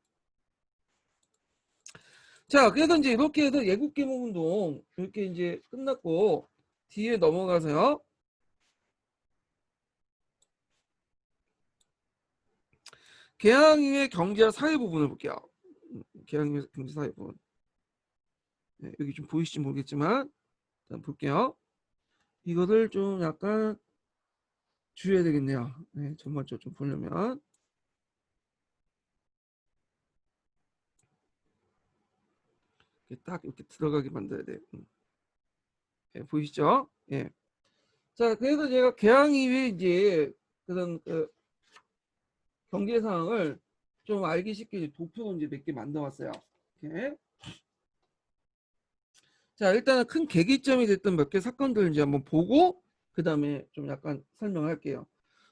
자, 그래서 이제 이렇게 해서 예국계몽운동 이렇게 이제 끝났고 뒤에 넘어가서요. 개항의 경제와 사회 부분을 볼게요. 개항의 경제 사회 부분. 네, 여기 좀 보이실지 모르겠지만 일단 볼게요. 이거를 좀 약간 줄여야 되겠네요. 네, 전반적으로 좀 보려면. 이렇게 딱 이렇게 들어가게 만들어야 돼. 예, 보이시죠? 예. 자, 그래서 제가 개항 이후에 이제 그런 경제 상황을 좀 알기 쉽게 도표 이제 몇 개 만들어 왔어요. 이렇게. 자, 일단은 큰 계기점이 됐던 몇 개 사건들 이제 한번 보고 그 다음에 좀 약간 설명할게요.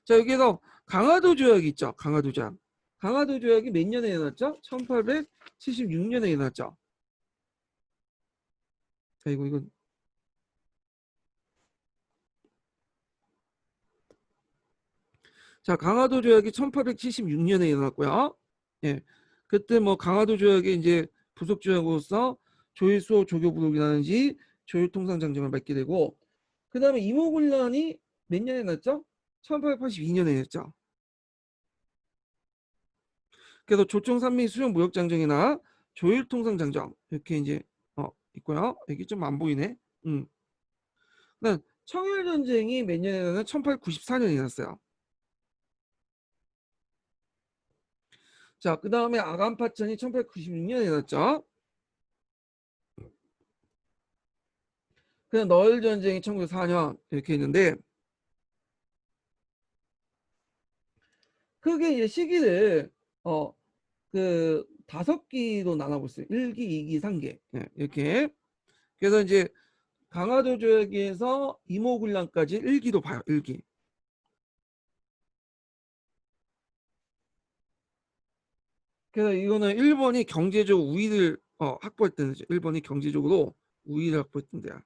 자, 여기서 강화도 조약이 있죠. 강화도 조약. 강화도 조약이 몇 년에 일어났죠? 1876년에 일어났죠. 아이고 이건 자, 강화도 조약이 1876년에 일어났고요. 예. 그때 뭐 강화도 조약에 이제 부속 조약으로서 조일소 조교부록이라든지 조일통상장정을 맺게 되고 그다음에 이모군란이 몇 년에 났죠? 1882년에 났죠. 그래서 조총산미 수용 무역장정이나 조일통상장정 이렇게 이제 있고요. 여기 좀 안 보이네. 그다음 청일전쟁이 몇 년에 났냐? 1894년에 났어요. 자, 그 다음에 아간파천이 1896년에 났죠. 그냥 너일 전쟁이 1904년 이렇게 있는데 그게 이제 시기를 그 다섯 기로 나눠볼 수 있어요. 1기, 2기, 3기 이렇게. 그래서 이제 강화도 조약에서 이모군란까지 1기도 봐요. 1기. 그래서 이거는 일본이 경제적 우위를 확보했던 거죠. 일본이 경제적으로 우위를 확보했던 데야.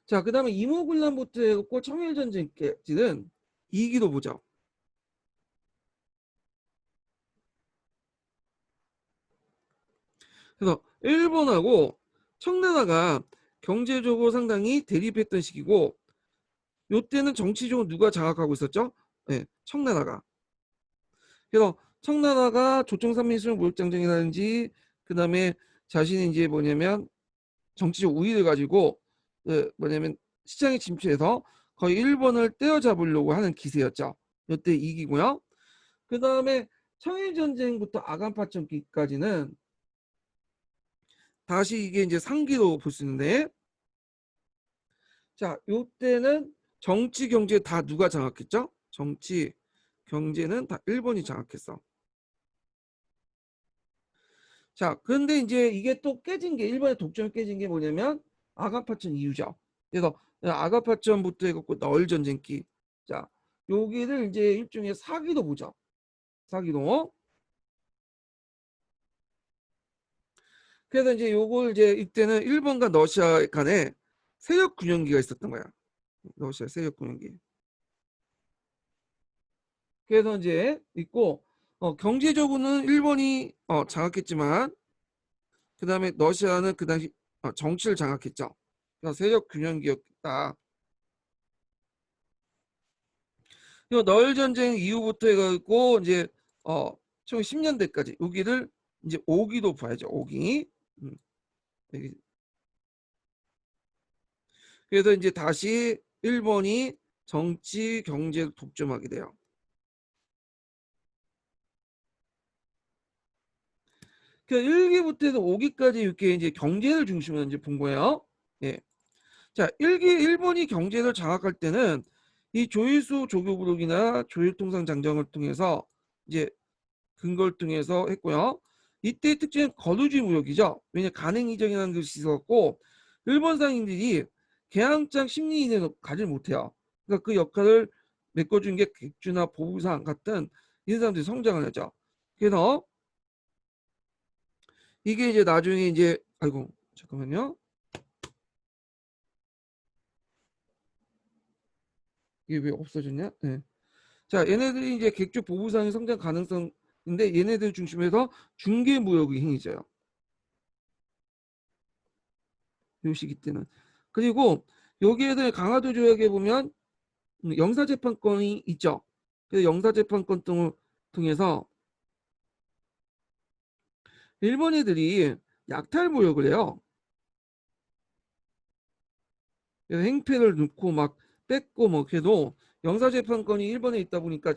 자, 그 다음에 이모군란부터 해갖고 청일전쟁까지는 2기도 보죠. 그래서 일본하고 청나라가 경제적으로 상당히 대립했던 시기고 요때는 정치적으로 누가 장악하고 있었죠? 네, 청나라가. 그래서 청나라가 조총산민수령 무역장정이라든지 그다음에 자신이 이제 뭐냐면 정치적 우위를 가지고 뭐냐면 시장에 침투해서 거의 일본을 떼어잡으려고 하는 기세였죠. 요때 이기고요. 그다음에 청일전쟁부터 아간파천기까지는 다시 이게 이제 상기로 볼 수 있는데 자, 요때는 정치 경제 다 누가 장악했죠? 정치 경제는 다 일본이 장악했어. 자, 그런데 이제 이게 또 깨진 게 일본의 독점이 깨진 게 뭐냐면 아가파천 이후죠. 그래서 아가파천부터 해갖고 너울 전쟁기. 자, 여기를 이제 일종의 사기도 보죠. 사기도. 그래서 이제 요걸 이제 이때는 일본과 러시아 간에 세력 균형기가 있었던 거야. 러시아 세력 균형기. 그래서 이제 있고 경제적으로는 일본이 장악했지만 그 다음에 러시아는 그 당시 정치를 장악했죠. 그래서 세력 균형기였다. 이 너일 전쟁 이후부터 해가지고 이제 총 10년대까지 여기를 이제 5기도 봐야죠. 5기. 음, 그래서 이제 다시 일본이 정치 경제를 독점하게 돼요. 그 1기부터 해서 5기까지 이렇게 이제 경제를 중심으로 이제 본 거예요. 예. 자, 일본이 경제를 장악할 때는 이 조일수 조교부록이나 조일통상장정을 통해서 이제 근거를 통해서 했고요. 이때 특징은 거주지 무역이죠. 왜냐 간행 이전이라는 것이 있었고 일본 상인들이 개항장 심리 인해서 가지 못해요. 그러니까 그 역할을 메꿔준 게 객주나 보부상 같은 이런 사람들이 성장을 하죠. 그래서 이게 이제 나중에 이제 아이고 잠깐만요. 이게 왜 없어졌냐? 네. 자, 얘네들이 이제 객주 보부상의 성장 가능성인데 얘네들 중심에서 중개 무역이 행해져요. 요 시기 때는. 그리고 여기에들 강화도 조약에 보면 영사재판권이 있죠. 그래서 영사재판권 등을 통해서 일본 애들이 약탈 무역을 해요. 행패를 넣고 막 뺏고 뭐 해도 영사재판권이 일본에 있다 보니까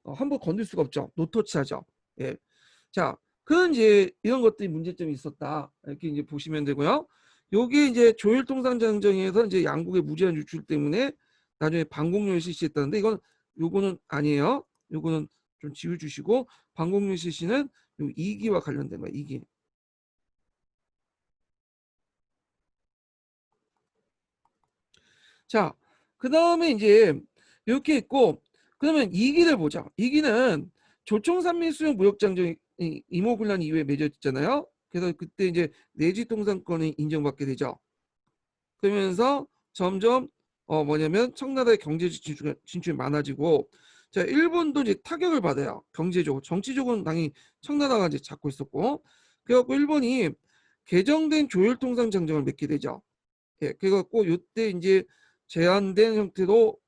함부로 건들 수가 없죠. 노터치하죠. 예. 자, 그런 이제 이런 것들이 문제점이 있었다. 이렇게 이제 보시면 되고요. 요게 이제 조일통상장정에서 이제 양국의 무제한 유출 때문에 나중에 방공률 실시했다는데 요거는 아니에요. 요거는 좀 지워주시고 방공률 실시는 요 2기와 관련된 거예요. 2기. 자, 그 다음에 이제 이렇게 있고, 그러면 2기를 보자. 2기는 조총산미수용 무역장정이 이모군란 이후에 맺어졌잖아요. 그래서 그때 이제 내지 통상권이 인정받게 되죠. 그러면서 점점 뭐냐면 청나라의 경제 진출이 많아지고, 자, 일본도 이제 타격을 받아요. 경제적으로. 정치적으로는 당연히 청나라가 이제 잡고 있었고, 그래갖고 일본이 개정된 조율통상 장정을 맺게 되죠. 예, 그래갖고 이때 이제 제한된 형태로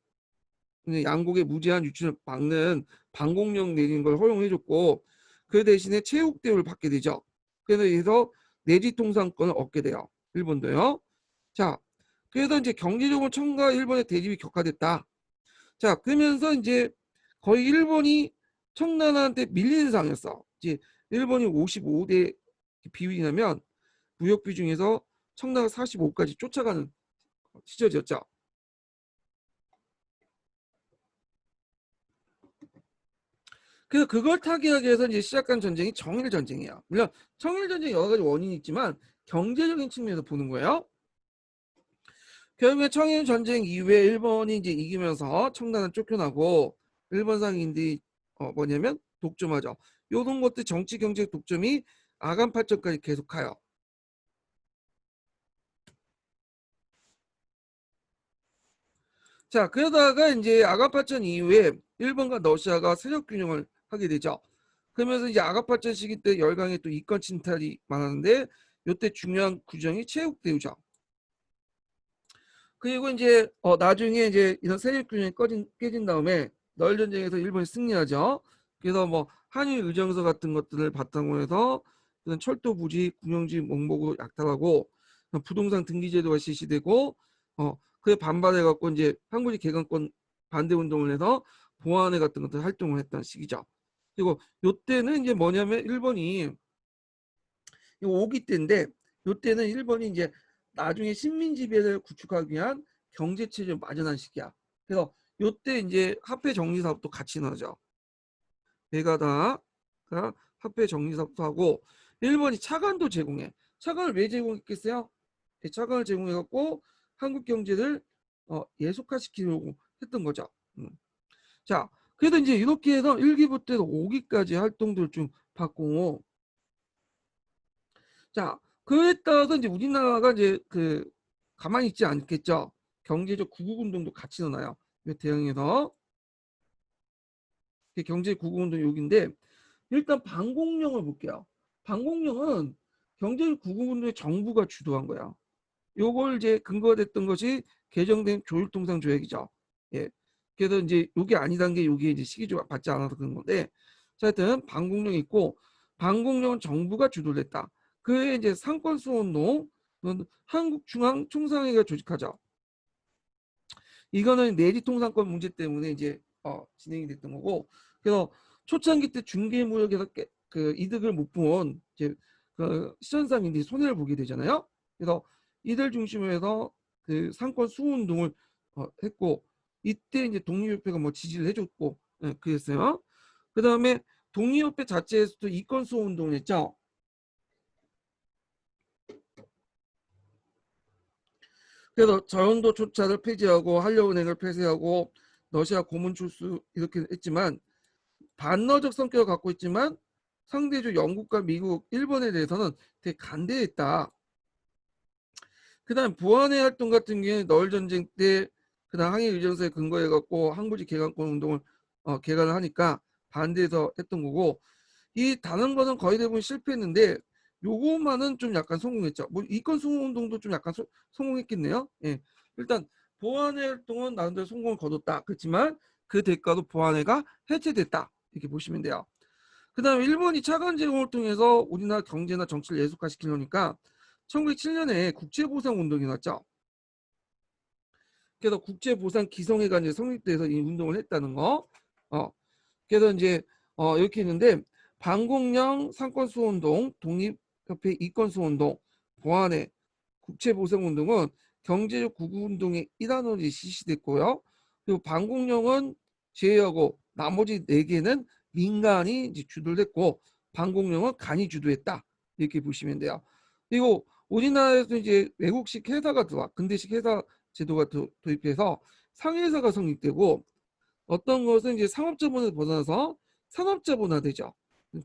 양국의 무제한 유출을 막는 방공령 내리는 걸 허용해줬고, 그 대신에 체육 대우를 받게 되죠. 그래서 내지 통상권을 얻게 돼요. 일본도요. 자, 그래서 이제 경제적으로 청과 일본의 대립이 격화됐다. 자, 그러면서 이제 거의 일본이 청나라한테 밀리는 상황이었어. 이제 일본이 55대 비율이라면 무역 비중에서 청나라 45까지 쫓아가는 시절이었죠. 그래서 그걸 타개하기 위해서 이제 시작한 전쟁이 청일 전쟁이에요. 물론 청일 전쟁 여러 가지 원인이 있지만 경제적인 측면에서 보는 거예요. 결국에 청일 전쟁 이후에 일본이 이제 이기면서 청나라는 쫓겨나고 일본 상인들이 뭐냐면 독점하죠. 요런 것들 정치 경제 독점이 아간 팔전까지 계속 가요. 자, 그러다가 이제 아간파천 이후에 일본과 러시아가 세력 균형을 하게 되죠. 그러면서 이제 아간파천 시기 때 열강의 또 이권 침탈이 많았는데 이때 중요한 구정이 체육대우죠. 그리고 이제 나중에 이제 이런 세력 균형이 깨진 다음에 너일 전쟁에서 일본이 승리하죠. 그래서 뭐 한일 의정서 같은 것들을 바탕으로 해서 그런 철도 부지, 군용지 목목으로 약탈하고 부동산 등기 제도가 실시되고 그에 반발해 갖고 이제 항구지 개간권 반대 운동을 해서 보안회 같은 것들 활동을 했던 시기죠. 그리고 요때는 이제 뭐냐면 일본이 이 5기 때인데 요때는 일본이 이제 나중에 식민 지배를 구축하기 위한 경제 체제를 마련한 시기야. 그래서 요때 이제 화폐 정리 사업도 같이 나죠. 배가다 화폐 정리 사업도 하고 일본이 차관도 제공해. 차관을 왜 제공했겠어요? 차관을 제공해 갖고 한국 경제를 예속화시키려고 했던 거죠. 자, 그래서 이제 이렇게 해서 1기부터 5기까지 활동들을 좀 받고, 자, 그에 따라서 이제 우리나라가 이제 가만히 있지 않겠죠. 경제적 구국운동도 같이 일어나요. 대응해서 경제 구국운동 여기인데 일단 방공령을 볼게요. 방공령은 경제 구국운동의 정부가 주도한 거야. 요걸 이제 근거가 됐던 것이 개정된 조율통상 조약이죠. 예. 그래서 이제 요게 아니란 게 요게 이제 시기조가 받지 않아서 그런 건데, 자, 하여튼 방공령이 있고 방공령은 정부가 주도를 했다. 그에 이제 상권 수호운동 한국중앙총상회가 조직하죠. 이거는 내지 통상권 문제 때문에 이제 진행이 됐던 거고, 그래서 초창기 때 중개무역에서 이득을 못 본 이제 시전상인들이 손해를 보게 되잖아요. 그래서 이들 중심으로 해서 상권 수호 운동을 했고, 이때 이제 독립협회가 뭐 지지를 해줬고, 그랬어요. 그 다음에 독립협회 자체에서도 이권 수호 운동을 했죠. 그래서 자원도 조차를 폐지하고 한려은행을 폐쇄하고 러시아 고문 출수 이렇게 했지만 반러적 성격을 갖고 있지만 상대적 영국과 미국, 일본에 대해서는 되게 간대했다. 그다음 부안의 활동 같은 경우에 너일 전쟁 때 그다음 항해 의정서에 근거해 갖고 항구지 개간권 운동을 개간을 하니까 반대해서 했던 거고, 이 다른 거는 거의 대부분 실패했는데 요거만은 좀 약간 성공했죠. 뭐 이권 수호 운동도 좀 약간 성공했겠네요. 예. 일단 보안회 활동은 나름대로 성공을 거뒀다. 그렇지만 그 대가로 보안회가 해체됐다. 이렇게 보시면 돼요. 그다음에 일본이 차관 제공을 통해서 우리나라 경제나 정치를 예속화시키려니까 1907년에 국제보상 운동이 났죠. 그래서 국제보상 기성회가 이제 성립돼서 이 운동을 했다는 거. 그래서 이제 이렇게 있는데 반공령 상권수호운동, 독립협회 이권수호운동, 보안의 국채보상운동은 경제적 구구운동의 일환으로 실시됐고요. 그리고 반공령은 제외하고 나머지 4개는 민간이 이제 주도를 했고 반공령은 간이 주도했다. 이렇게 보시면 돼요. 그리고 우리나라에서 이제 외국식 회사가 들어와 근대식 회사 제도가 도입해서 상회사가 성립되고 어떤 것은 이제 상업자본을 벗어나서 산업자본화되죠.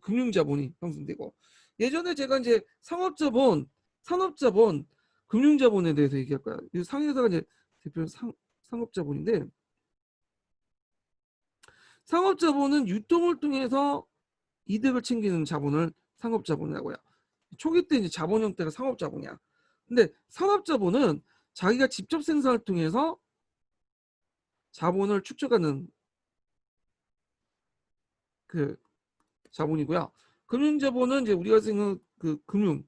금융자본이 형성되고 예전에 제가 이제 상업자본, 산업자본, 금융자본에 대해서 얘기할 거야. 이 상회사가 이제 대표는 상업자본인데 상업자본은 유통을 통해서 이득을 챙기는 자본을 상업자본이라고 해요. 초기 때 이제 자본 형태가 상업자본이야. 근데 산업자본은 자기가 직접 생산을 통해서 자본을 축적하는 그 자본이고요. 금융자본은 이제 우리가 생각하는 그 금융,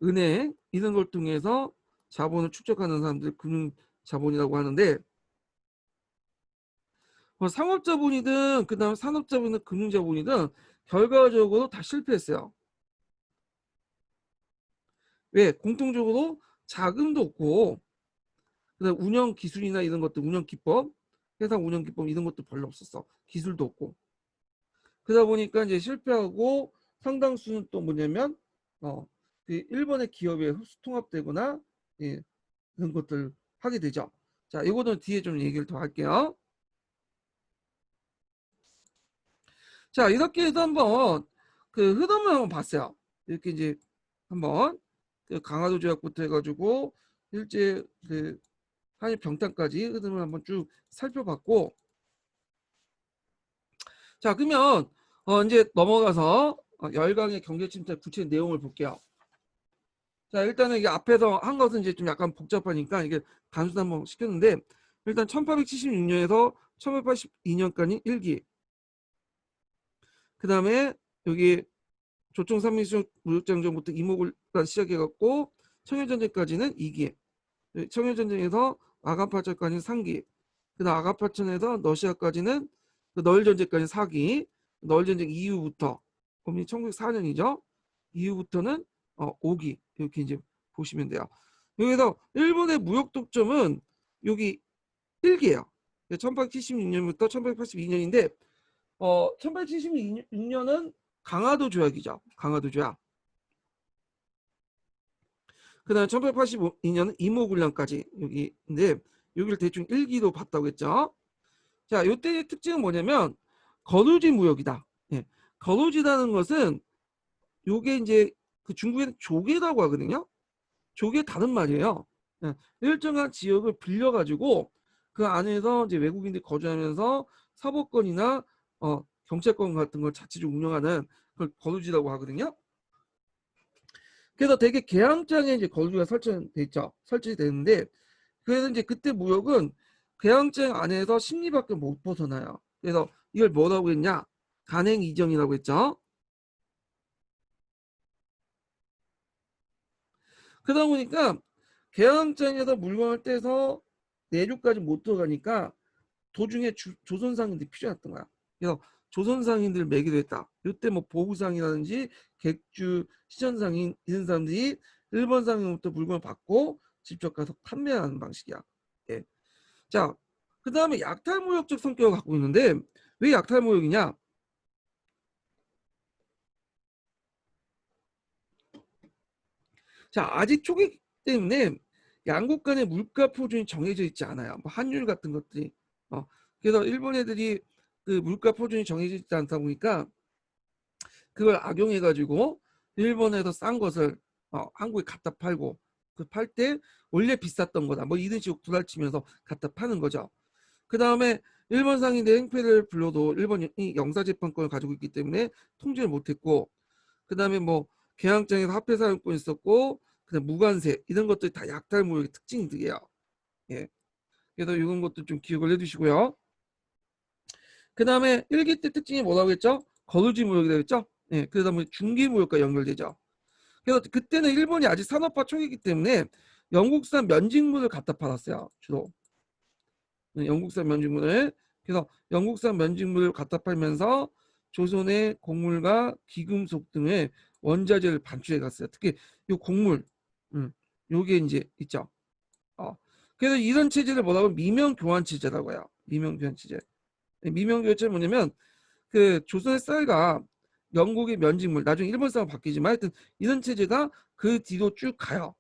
은행 이런 걸 통해서 자본을 축적하는 사람들 금융자본이라고 하는데 상업자본이든 그다음 산업자본이든 금융자본이든 결과적으로 다 실패했어요. 왜? 공통적으로 자금도 없고 그다음 운영 기술이나 이런 것들 운영 기법, 회사 운영 기법 이런 것도 별로 없었어. 기술도 없고. 그러다 보니까 이제 실패하고 상당수는 또 뭐냐면 그 일본의 기업에 흡수 통합되거나 예, 그런 것들 하게 되죠. 자, 이거는 뒤에 좀 얘기를 더 할게요. 자, 이렇게 해서 한번 그 흐름을 한번 봤어요. 이렇게 이제 한번 그 강화도 조약부터 해가지고 일제 그 한일 병탄까지 흐름을 한번 쭉 살펴봤고, 자 그러면 이제 넘어가서 열강의 경제 침체 구체 내용을 볼게요. 자 일단은 이게 앞에서 한 것은 이제 좀 약간 복잡하니까 이게 단순 한번 시켰는데 일단 1876년에서 1882년까지 1기, 그 다음에 여기 조총 삼민수령 무력장정부터 이모군란 시작해갖고 청일전쟁까지는 2기, 청일전쟁에서 아간파천까지는 3기, 그 다음 아간파천에서 러시아까지는 그 너일전쟁까지 4기, 너일전쟁 이후부터 그럼 1904년이죠. 이후부터는 5기 이렇게 이제 보시면 돼요. 여기서 일본의 무역 독점은 여기 1기예요. 1876년부터 1882년인데 1876년은 강화도 조약이죠. 강화도 조약. 그 다음에 1882년은 이모군란까지 여기인데 여기를 대충 1기로 봤다고 했죠. 자, 이때의 특징은 뭐냐면 거루지 무역이다. 예. 거루지라는 것은 요게 이제 그 중국에는 조개라고 하거든요. 조개 다른 말이에요. 예. 일정한 지역을 빌려가지고 그 안에서 이제 외국인들이 거주하면서 사법권이나 경찰권 같은 걸 자체적으로 운영하는 그걸 거루지라고 하거든요. 그래서 되게 개항장에 이제 거주가 설정돼 있죠. 설정이 되는데 그래서 이제 그때 무역은 개항장 안에서 심리밖에 못 벗어나요. 그래서 이걸 뭐라고 했냐? 간행 이정이라고 했죠. 그러다 보니까 개항장에서 물건을 떼서 내륙까지 못 들어가니까 도중에 조선 상인들이 필요했던 거야. 그래서 조선 상인들 매기로 했다. 이때 뭐 보부상이라든지 객주, 시전상인 이런 사람들이 일본 상인부터 물건을 받고 직접 가서 판매하는 방식이야. 예. 자, 그 다음에 약탈무역적 성격을 갖고 있는데 왜 약탈무역이냐? 자, 아직 초기 때문에 양국 간의 물가 표준이 정해져 있지 않아요. 뭐 환율 같은 것들이. 그래서 일본 애들이 그 물가 표준이 정해져 있지 않다 보니까 그걸 악용해가지고 일본에서 싼 것을 한국에 갖다 팔고 그 팔 때 원래 비쌌던 거다. 뭐 이런 식으로 구랄치면서 갖다 파는 거죠. 그 다음에 일본 상인의 행패를 불러도 일본이 영사재판권을 가지고 있기 때문에 통제를 못했고 그 다음에 뭐 개항장에서 화폐 사용권 있었고 그다음 무관세 이런 것들이 다 약탈무역의 특징들이에요. 예. 그래서 이런 것도 좀 기억을 해두시고요. 그 다음에 1기 때 특징이 뭐라고 했죠? 거루지 무역이라고 했죠? 예. 그러다 보니 중기 무역과 연결되죠. 그래서 그때는 일본이 아직 산업화 초기이기 때문에 영국산 면직물을 갖다 팔았어요. 주로 영국산 면직물을. 그래서 영국산 면직물을 갖다 팔면서 조선의 곡물과 귀금속 등의 원자재를 반출해 갔어요. 특히 이 곡물, 요게 이제 있죠. 그래서 이런 체제를 뭐라고 미명 교환 체제라고 해요. 미명 교환 체제. 미명 교환 체제 뭐냐면 그 조선의 쌀과 영국의 면직물, 나중에 일본 쌀로 바뀌지만 하여튼 이런 체제가 그 뒤로 쭉 가요.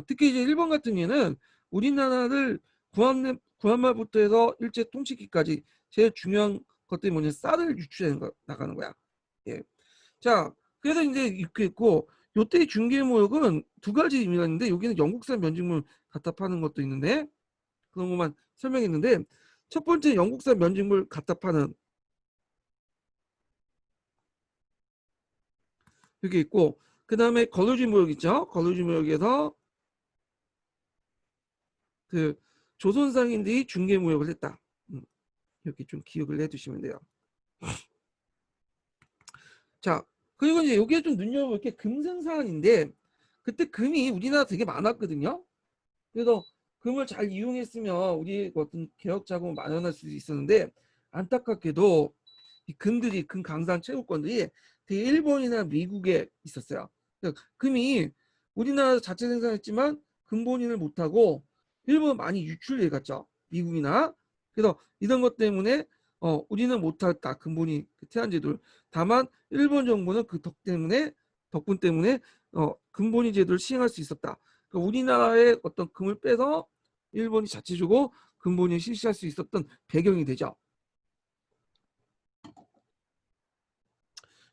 특히 이제 일본 같은 경우에는 우리나라를 구한말부터 해서 일제 통치기까지 제일 중요한 것들이 뭐냐, 쌀을 유출해 나가는 거야. 예. 자, 그래서 이제 이렇게 있고, 요때 중개무역은 두 가지 의미가 있는데, 여기는 영국산 면직물 갖다 파는 것도 있는데, 그런 것만 설명했는데, 첫 번째 영국산 면직물 갖다 파는 여기 있고, 그 다음에 거류지 무역 있죠. 거류지 무역에서 그 조선 상인들이 중개 무역을 했다. 이렇게 좀 기억을 해두시면 돼요. 자, 그리고 이제 여기에 좀 눈여겨볼 게 금생 사안인데, 그때 금이 우리나라 되게 많았거든요. 그래서 금을 잘 이용했으면 우리 어떤 개혁 자금을 마련할 수 있었는데, 안타깝게도 이 금들이, 금 강산 채굴권들이 되게 일본이나 미국에 있었어요. 그러니까 금이 우리나라 자체 생산했지만 근본인을 못하고 일본 많이 유출해 갔죠. 미국이나. 그래서 이런 것 때문에 우리는 못했다. 근본이 그 태안제도를. 다만 일본 정부는 그 덕분 때문에 근본이 제도를 시행할 수 있었다. 그러니까 우리나라의 어떤 금을 빼서 일본이 자체적으로 근본이 실시할 수 있었던 배경이 되죠.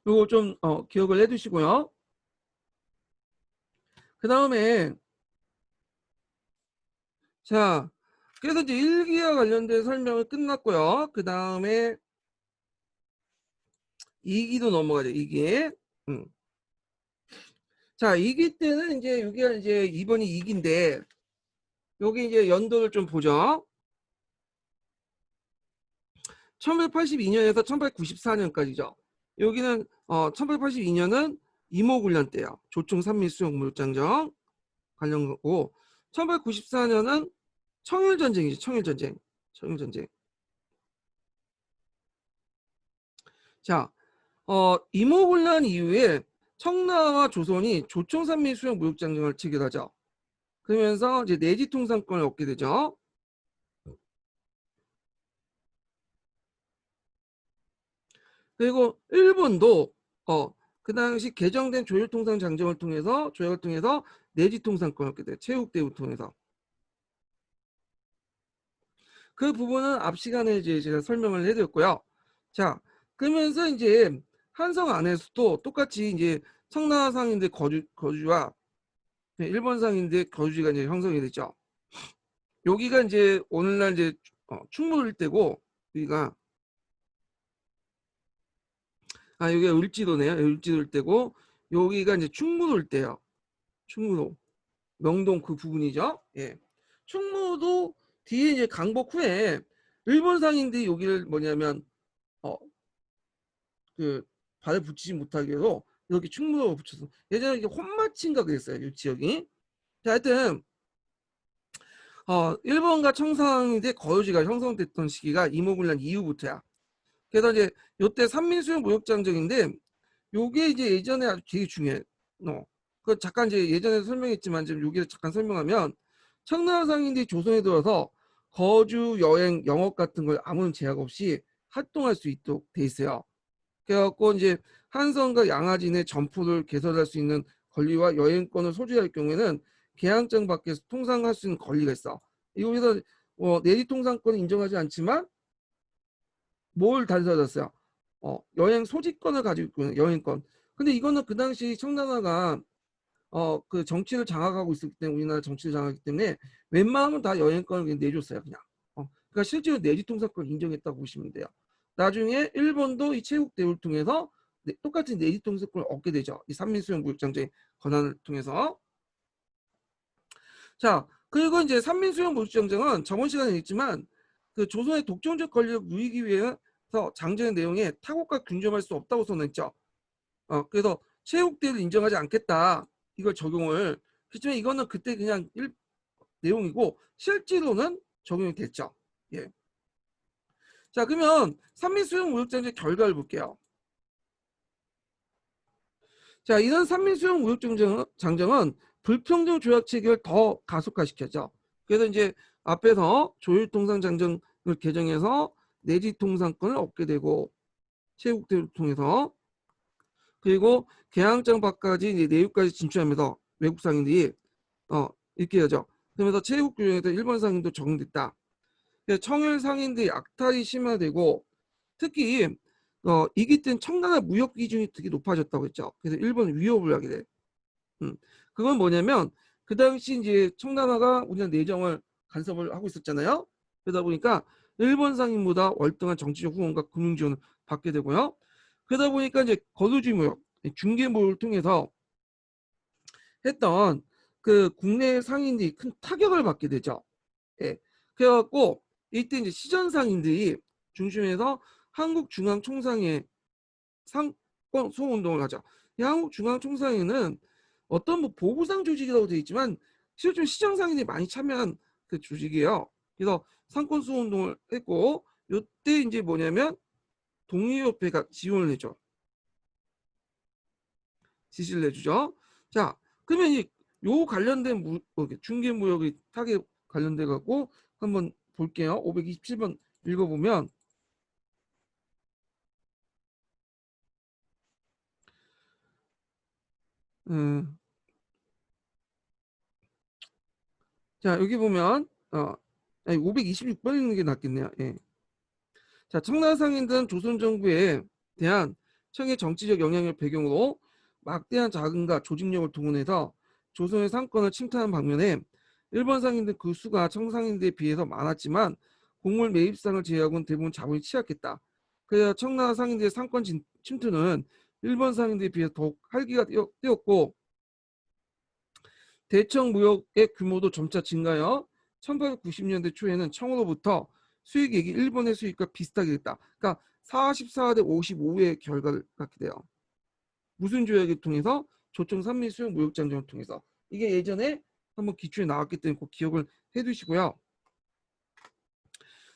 이거 좀 기억을 해두시고요. 그 다음에 자, 그래서 이제 1기와 관련된 설명을 끝났고요. 그 다음에 2기도 넘어가죠. 2기. 자, 2기 때는 이제 여기가 이제 이번이 2기인데 여기 이제 연도를 좀 보죠. 1882년에서 1894년까지죠. 여기는 1882년은 이모군란 때요. 조총 산미수용무역장정 관련 거고 1894년은 청일전쟁이죠. 청일전쟁. 청일전쟁. 자, 이모군란 이후에 청나라와 조선이 조총산미 수용 무역장정을 체결하죠. 그러면서 이제 내지 통상권을 얻게 되죠. 그리고 일본도 그 당시 개정된 조율통상 장정을 통해서 조약을 통해서 내지 통상권을 얻게 돼요. 체육대우를 통해서. 그 부분은 앞 시간에 이제 제가 설명을 해드렸고요. 자, 그러면서 이제 한성 안에서도 똑같이 이제 청나라 상인들 거주와 일본 상인들 거주지가 이제 형성이 됐죠. 여기가 이제 오늘날 이제 충무 일대고 여기가 여기가 을지도네요. 을지도 일대고 여기가 이제 충무도 일대요. 충무도 명동 그 부분이죠. 예. 충무도 뒤에 이제 강복 후에 일본 상인들이 여기를 뭐냐면 그 발을 붙이지 못하게도 이렇게 충무도가 붙여서 예전에 이게 혼마치인가 그랬어요. 이 지역이. 자, 하여튼 일본과 청상인의 거주지가 형성됐던 시기가 이모군란 이후부터야. 그래서 이제 요때 산민수용 무역장정인데 요게 이제 예전에 아주 되게 중요해. 그 잠깐 이제 예전에 설명했지만 지금 여기를 잠깐 설명하면 청나라 상인들이 조선에 들어서 거주, 여행, 영업 같은 걸 아무런 제약 없이 활동할 수 있도록 돼 있어요. 그래갖고 이제 한성과 양화진의 점포를 개설할 수 있는 권리와 여행권을 소지할 경우에는 계양장 밖에서 통상할 수 있는 권리가 있어. 여기서 내리 통상권을 인정하지 않지만 뭘 단서졌어요? 여행 소지권을 가지고 있거든요. 여행권. 근데 이거는 그 당시 청나라가 그 정치를 장악하고 있었기 때문에 우리나라 정치를 장악하기 때문에 웬만하면 다 여행권을 그냥 내줬어요. 그냥. 그러니까 실제로 내지 통상권을 인정했다고 보시면 돼요. 나중에 일본도 이 체국 대우를 통해서 똑같은 내지 통상권을 얻게 되죠. 이 산민수용 무역장정의 권한을 통해서. 자, 그리고 이제 산민수용 무역장정은 저번 시간에 있지만 그 조선의 독점적 권력을 누리기 위해서 장정의 내용에 타국과 균점할 수 없다고 선언했죠. 그래서 체국대를 인정하지 않겠다. 이걸 적용을 그렇지만 이거는 그때 그냥 내용이고 실제로는 적용이 됐죠. 예. 자, 그러면 산미수용 무역장정 결과를 볼게요. 자, 이런 산미수용 무역장정은 불평등 조약 체계를 더 가속화시켰죠. 그래서 이제 앞에서 조율통상장정을 개정해서 내지통상권을 얻게 되고 체국대를 통해서, 그리고 개항장 밖까지 이제 내유까지 진출하면서 외국 상인들이 이렇게 하죠. 그러면서 체국 규정에서 일본 상인도 적용됐다. 청일 상인들이 약탈이 심화되고 특히 이기 때는 청나라 무역 기준이 되게 높아졌다고 했죠. 그래서 일본 위협을 하게 돼. 그건 뭐냐면 그 당시 이제 청나라가 우리나라 내정을 간섭을 하고 있었잖아요. 그러다 보니까 일본 상인보다 월등한 정치적 후원과 금융 지원을 받게 되고요. 그러다 보니까 이제 거주지 무역, 중개 무역을 통해서 했던 그 국내 상인들이 큰 타격을 받게 되죠. 예. 그래갖고 이때 이제 시전 상인들이 중심에서 한국중앙총상회 상권 수호 운동을 하죠. 이 한국중앙총상회는 어떤 뭐 보부상 조직이라고 되어 있지만 실제로 시장 상인이 많이 참여한 그 조직이에요. 그래서 상권 수호 운동을 했고 이때 이제 뭐냐면 동의협회가 지원을 해줘. 지시를 내주죠. 자, 그러면 요 관련된 중개무역의 타겟 관련돼 갖고 한번 볼게요. 527번 읽어보면 자, 여기 보면 아니, 526번 읽는 게 낫겠네요. 예. 자, 청나라 상인들은 조선 정부에 대한 청의 정치적 영향을 배경으로 막대한 자금과 조직력을 동원해서 조선의 상권을 침탈한 반면에 일본 상인들 그 수가 청상인들에 비해서 많았지만 곡물 매입상을 제외하고는 대부분 자본이 취약했다. 그래서 청나라 상인들의 상권 침투는 일본 상인들에 비해 더욱 활기가 뛰었고 대청 무역의 규모도 점차 증가하여 1890년대 초에는 청으로부터 수익액이 일본의 수익과 비슷하게 됐다. 그러니까 44대 55의 결과를 갖게 돼요. 무슨 조약을 통해서? 조청 산미 수용 무역장정을 통해서. 이게 예전에 한번 기출에 나왔기 때문에 꼭 기억을 해두시고요.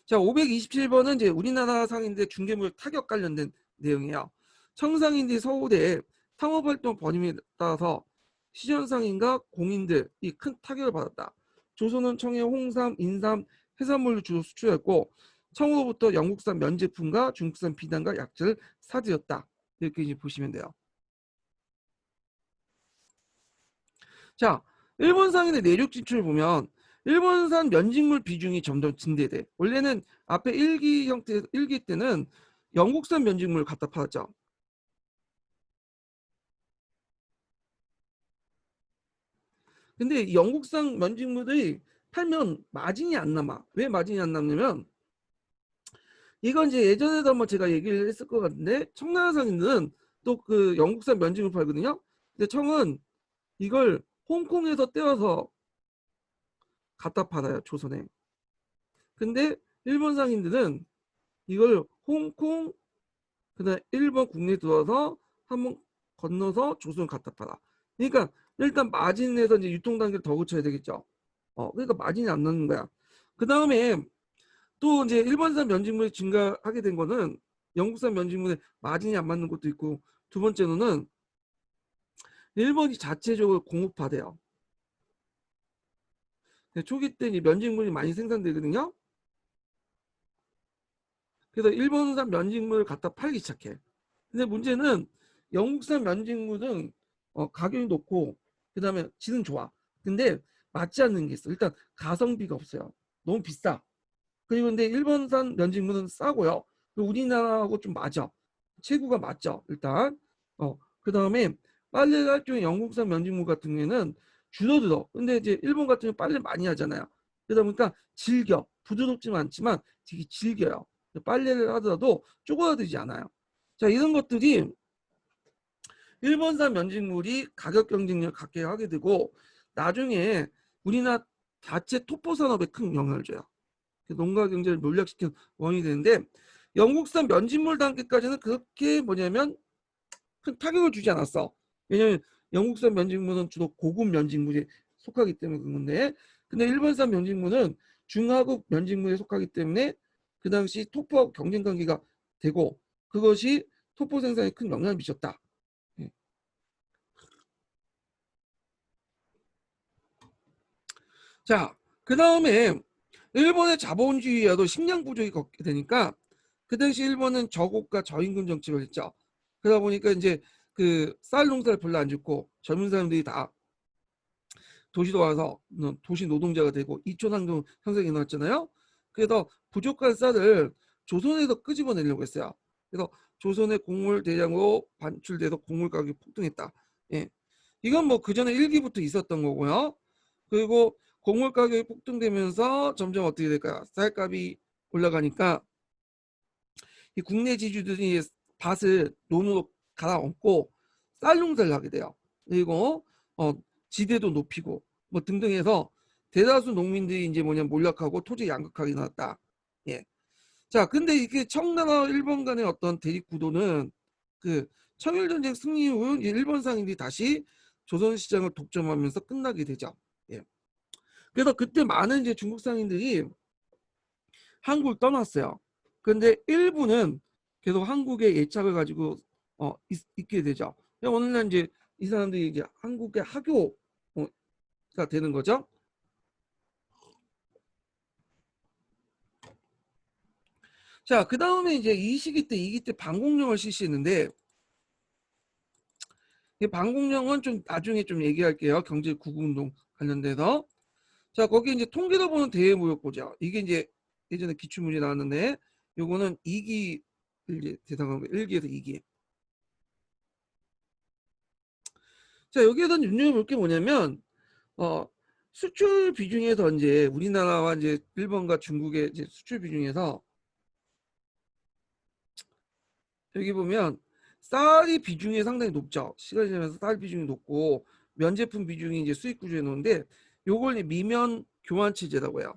자, 527번은 이제 우리나라 상인들 중개무역 타격 관련된 내용이에요. 청상인들이 서울에 상업활동 번임에 따라서 시전상인과 공인들이 큰 타격을 받았다. 조선은 청에 홍삼, 인삼, 해산물을 주로 수출했고 청으로부터 영국산 면제품과 중국산 비단과 약재를 사들였다. 이렇게 이제 보시면 돼요. 자, 일본 상인의 내륙 진출을 보면 일본산 면직물 비중이 점점 증대돼. 원래는 앞에 1기 때는 영국산 면직물을 갖다 팔았죠. 근데 영국산 면직물이 팔면 마진이 안 남아. 왜 마진이 안 남냐면 이건 이제 예전에도 한번 제가 얘기를 했을 것 같은데 청나라 상인들은 또 그 영국산 면직물 팔거든요. 근데 청은 이걸 홍콩에서 떼어서 갖다 팔아요. 조선에. 근데 일본 상인들은 이걸 홍콩 그다음 일본 국내에 들어와서 한번 건너서 조선 갖다 팔아. 그러니까 일단 마진에서 이제 유통 단계를 더 거쳐야 되겠죠. 그러니까 마진이 안 나는 거야. 그 다음에 또 이제 일본산 면직물이 증가하게 된 거는 영국산 면직물에 마진이 안 맞는 것도 있고 두 번째로는 일본이 자체적으로 공업화돼요. 초기 때 면직물이 많이 생산되거든요. 그래서 일본산 면직물을 갖다 팔기 시작해. 근데 문제는 영국산 면직물은 가격이 높고 그다음에 질은 좋아. 근데 맞지 않는 게 있어. 일단 가성비가 없어요. 너무 비싸. 그리고 근데 일본산 면직물은 싸고요. 우리나라하고 좀 맞아. 체구가 맞죠. 일단. 그다음에 빨래를 할 경우에 영국산 면직물 같은 경우에는 줄어들어. 근데 이제 일본 같은 경우 빨래 많이 하잖아요. 그러다 보니까 질겨. 부드럽지는 않지만 되게 질겨요. 빨래를 하더라도 쪼그라들지 않아요. 자, 이런 것들이 일본산 면직물이 가격 경쟁력을 갖게 하게 되고 나중에 우리나라 자체 토포 산업에 큰 영향을 줘요. 농가 경제를 몰락시키는 원인이 되는데 영국산 면직물 단계까지는 그렇게 뭐냐면 큰 타격을 주지 않았어. 왜냐하면 영국산 면직물은 주로 고급 면직물이 속하기 때문에 그런 건데, 근데 일본산 면직무는 중하국 면직무에 속하기 때문에 그 당시 토포하고 경쟁 관계가 되고 그것이 토포 생산에 큰 영향을 미쳤다. 예. 자, 그 다음에 일본의 자본주의와도 식량 부족이 걷게 되니까 그 당시 일본은 저고가 저임금 정책을 했죠. 그러다 보니까 이제 그 쌀 농사를 별로 안 짓고 젊은 사람들이 다 도시로 와서 도시 노동자가 되고 이촌항공 형성이 일어났잖아요. 그래서 부족한 쌀을 조선에서 끄집어내려고 했어요. 그래서 조선의 곡물 대량으로 반출돼서 곡물 가격이 폭등했다. 예. 이건 뭐 그전에 일기부터 있었던 거고요. 그리고 곡물 가격이 폭등되면서 점점 어떻게 될까요? 쌀값이 올라가니까 이 국내 지주들이 밭을 논으로 갈아엎고 쌀 농사를 하게 돼요. 그리고 지대도 높이고 뭐 등등 해서 대다수 농민들이 이제 뭐냐 몰락하고 토지 양극화가 일어났다. 예. 자, 근데 이게 청나라와 일본 간의 어떤 대립 구도는 그 청일전쟁 승리 후 일본 상인들이 다시 조선 시장을 독점하면서 끝나게 되죠. 예. 그래서 그때 많은 이제 중국 상인들이 한국을 떠났어요. 그런데 일부는 계속 한국에 애착을 가지고 있게 되죠. 오늘날 이제 이 사람들이 이제 한국의 학교가 되는 거죠. 자, 그 다음에 이제 이 시기 때 이기 때 방공령을 실시했는데 이 방공령은 좀 나중에 좀 얘기할게요. 경제 구국운동 관련돼서. 자, 거기 이제 통계를 보는 대외무역고죠. 이게 이제 예전에 기출문제 나왔는데 요거는 2기 이제 대상한 거 1기에서 2기. 자, 여기에서 눈여겨볼 게 뭐냐면 수출 비중에서 이제 우리나라와 이제 일본과 중국의 이제 수출 비중에서 여기 보면 쌀이 비중이 상당히 높죠. 시간이 지나면서 쌀 비중이 높고 면제품 비중이 이제 수입 구조에 놓는데 요걸 미면 교환 체제라고 해요.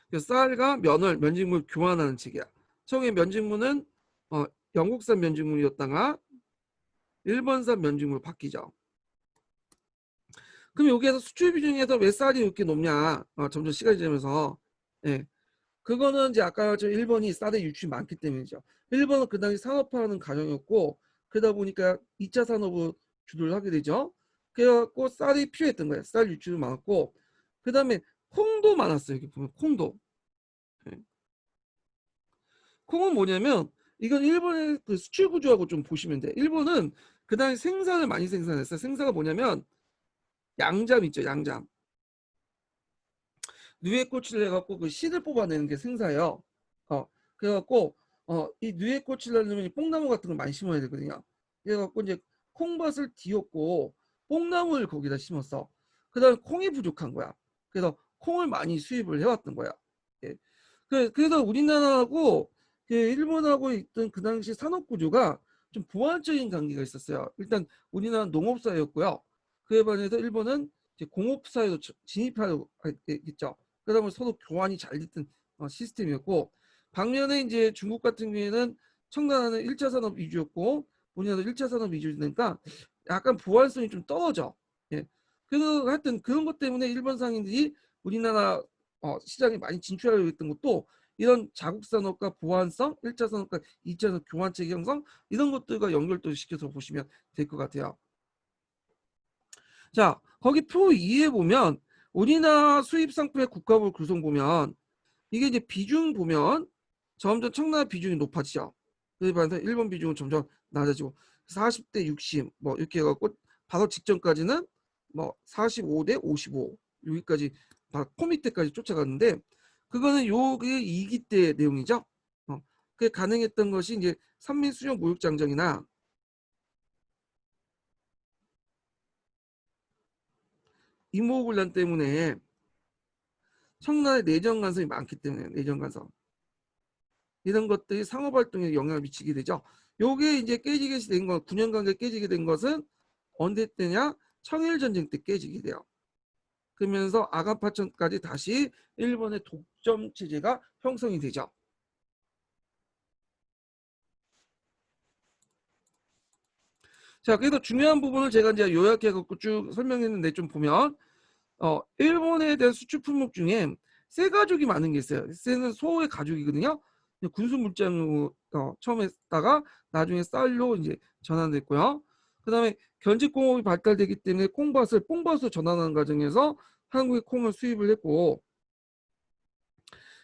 그래서 쌀과 면을 면직물 교환하는 체계야. 처음에 면직물은 어, 영국산 면직물이었다가 일본산 면직물로 바뀌죠. 그럼 여기에서 수출 비중에서 왜 쌀이 이렇게 높냐? 점점 시간이 지나면서 예. 그거는 이제 아까 저 일본이 쌀의 유출이 많기 때문이죠. 일본은 그 당시 산업화하는 가정이었고 그러다 보니까 2차 산업을 주도를 하게 되죠. 그래갖고 쌀이 필요했던 거예요. 쌀 유출이 많았고 그 다음에 콩도 많았어요. 여기 보면 콩도. 예. 콩은 뭐냐면 이건 일본의 그 수출 구조하고 좀 보시면 돼. 일본은 그 당시 생산을 많이 생산했어요. 생산가 뭐냐면 양잠 있죠. 양잠. 누에꽃을 해갖고 그 씨를 뽑아내는 게 생사예요. 그래갖고 이 누에꽃을 하려면 뽕나무 같은 걸 많이 심어야 되거든요. 그래갖고 이제 콩밭을 뒤엎고 뽕나무를 거기다 심었어. 그다음에 콩이 부족한 거야. 그래서 콩을 많이 수입을 해왔던 거야. 예. 그래서 우리나라하고 그 일본하고 있던 그 당시 산업 구조가 좀 보완적인 관계가 있었어요. 일단 우리나라는 농업사회였고요. 그에 반해서 일본은 이제 공업사회로 진입하려고 했겠죠. 그러다 보면 서로 교환이 잘 됐던 시스템이었고 반면에 이제 중국 같은 경우에는 청나라는 1차 산업 위주였고 우리나라도 1차 산업 위주니까 약간 보완성이 좀 떨어져. 예. 그래서 하여튼 그런 것 때문에 일본 상인들이 우리나라 시장에 많이 진출하려고 했던 것도 이런 자국 산업과 보완성, 1차 산업과 2차 산업 교환체계 형성 이런 것들과 연결도 시켜서 보시면 될 것 같아요. 자, 거기 표 2에 보면 우리나라 수입 상품의 국가별 구성 보면 이게 이제 비중 보면 점점 청나라 비중이 높아지죠. 그에 반해서 일본 비중은 점점 낮아지고 40대 60 뭐 이렇게 해갖고 바로 직전까지는 뭐 45대 55 여기까지 코 밑에까지 쫓아갔는데 그거는 요게 2기 때 내용이죠. 그게 가능했던 것이 이제 산민수령 무역장정이나 임모군란 때문에 청나라의 내정 간섭이 많기 때문에 내정 간섭 이런 것들이 상업활동에 영향을 미치게 되죠. 요게 이제 깨지게 된 건 9년간 깨지게 된 것은 언제 때냐? 청일전쟁 때 깨지게 돼요. 그러면서 아가파천까지 다시 일본의 독점 체제가 형성이 되죠. 자, 그래서 중요한 부분을 제가 이제 요약해 갖고 쭉 설명했는데 좀 보면 일본에 대한 수출 품목 중에 쇠 가죽이 많은 게 있어요. 쇠는 소의 가죽이거든요. 군수 물장으로 처음 했다가 나중에 쌀로 이제 전환됐고요. 그다음에 견직공업이 발달되기 때문에 콩밭을 뽕밭으로 전환하는 과정에서 한국에 콩을 수입을 했고,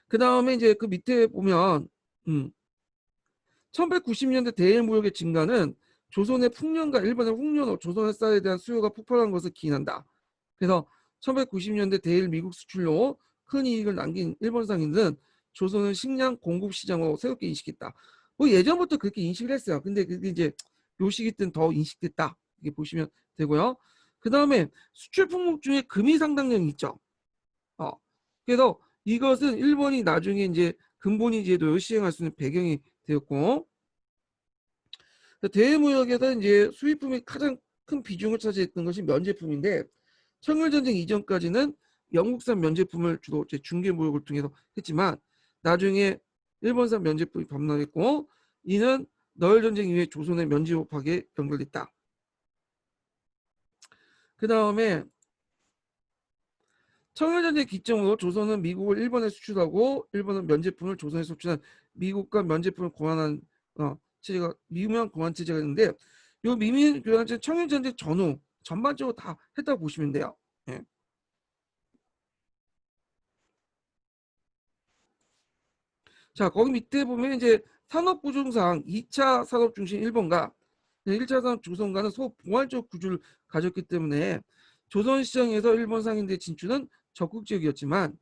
그다음에 이제 그 밑에 보면 1190년대 대일 무역의 증가는 조선의 풍년과 일본의 홍련, 조선의 쌀에 대한 수요가 폭발한 것을 기인한다. 그래서 1990년대 대일 미국 수출로 큰 이익을 남긴 일본 상인들은 조선은 식량 공급 시장으로 새롭게 인식했다. 뭐 예전부터 그렇게 인식을 했어요. 근데 그게 이제 요 시기 때는 더 인식됐다. 이렇게 보시면 되고요. 그 다음에 수출 품목 중에 금이 상당량이 있죠. 그래서 이것은 일본이 나중에 이제 근본위 제도를 시행할 수 있는 배경이 되었고, 대외무역에서 이제 수입품이 가장 큰 비중을 차지했던 것이 면제품인데, 청일전쟁 이전까지는 영국산 면제품을 주로 중개무역을 통해서 했지만 나중에 일본산 면제품이 범람했고, 이는 너일전쟁 이후에 조선의 면제업하게 연결됐다. 그 다음에 청일전쟁 기점으로 조선은 미국을 일본에 수출하고 일본은 면제품을 조선에 수출한 미국과 면제품을 교환한 체제가 미묘한 교환 체제가 있는데, 이 미묘한 교환 체제 청일전쟁 전후 전반적으로 다 했다고 보시면 돼요. 예. 자, 거기 밑에 보면 이제 산업구조상 2차 산업 중심 일본과 1차 산업 조선과는 서로 봉합적 구조를 가졌기 때문에 조선 시장에서 일본 상인들의 진출은 적극적이었지만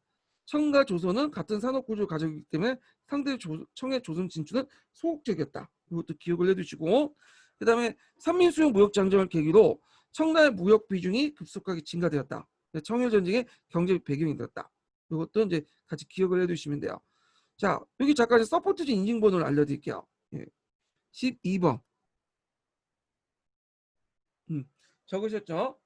청과 조선은 같은 산업 구조를 가졌기 때문에 상대 청의 조선 진출은 소극적이었다. 이것도 기억을 해두시고, 그다음에 삼민수용 무역 장정을 계기로 청나의 무역 비중이 급속하게 증가되었다. 청일 전쟁의 경제 배경이 되었다. 이것도 이제 같이 기억을 해두시면 돼요. 자, 여기 잠깐 서포트지 인증번호를 알려드릴게요. 예. 12번. 적으셨죠?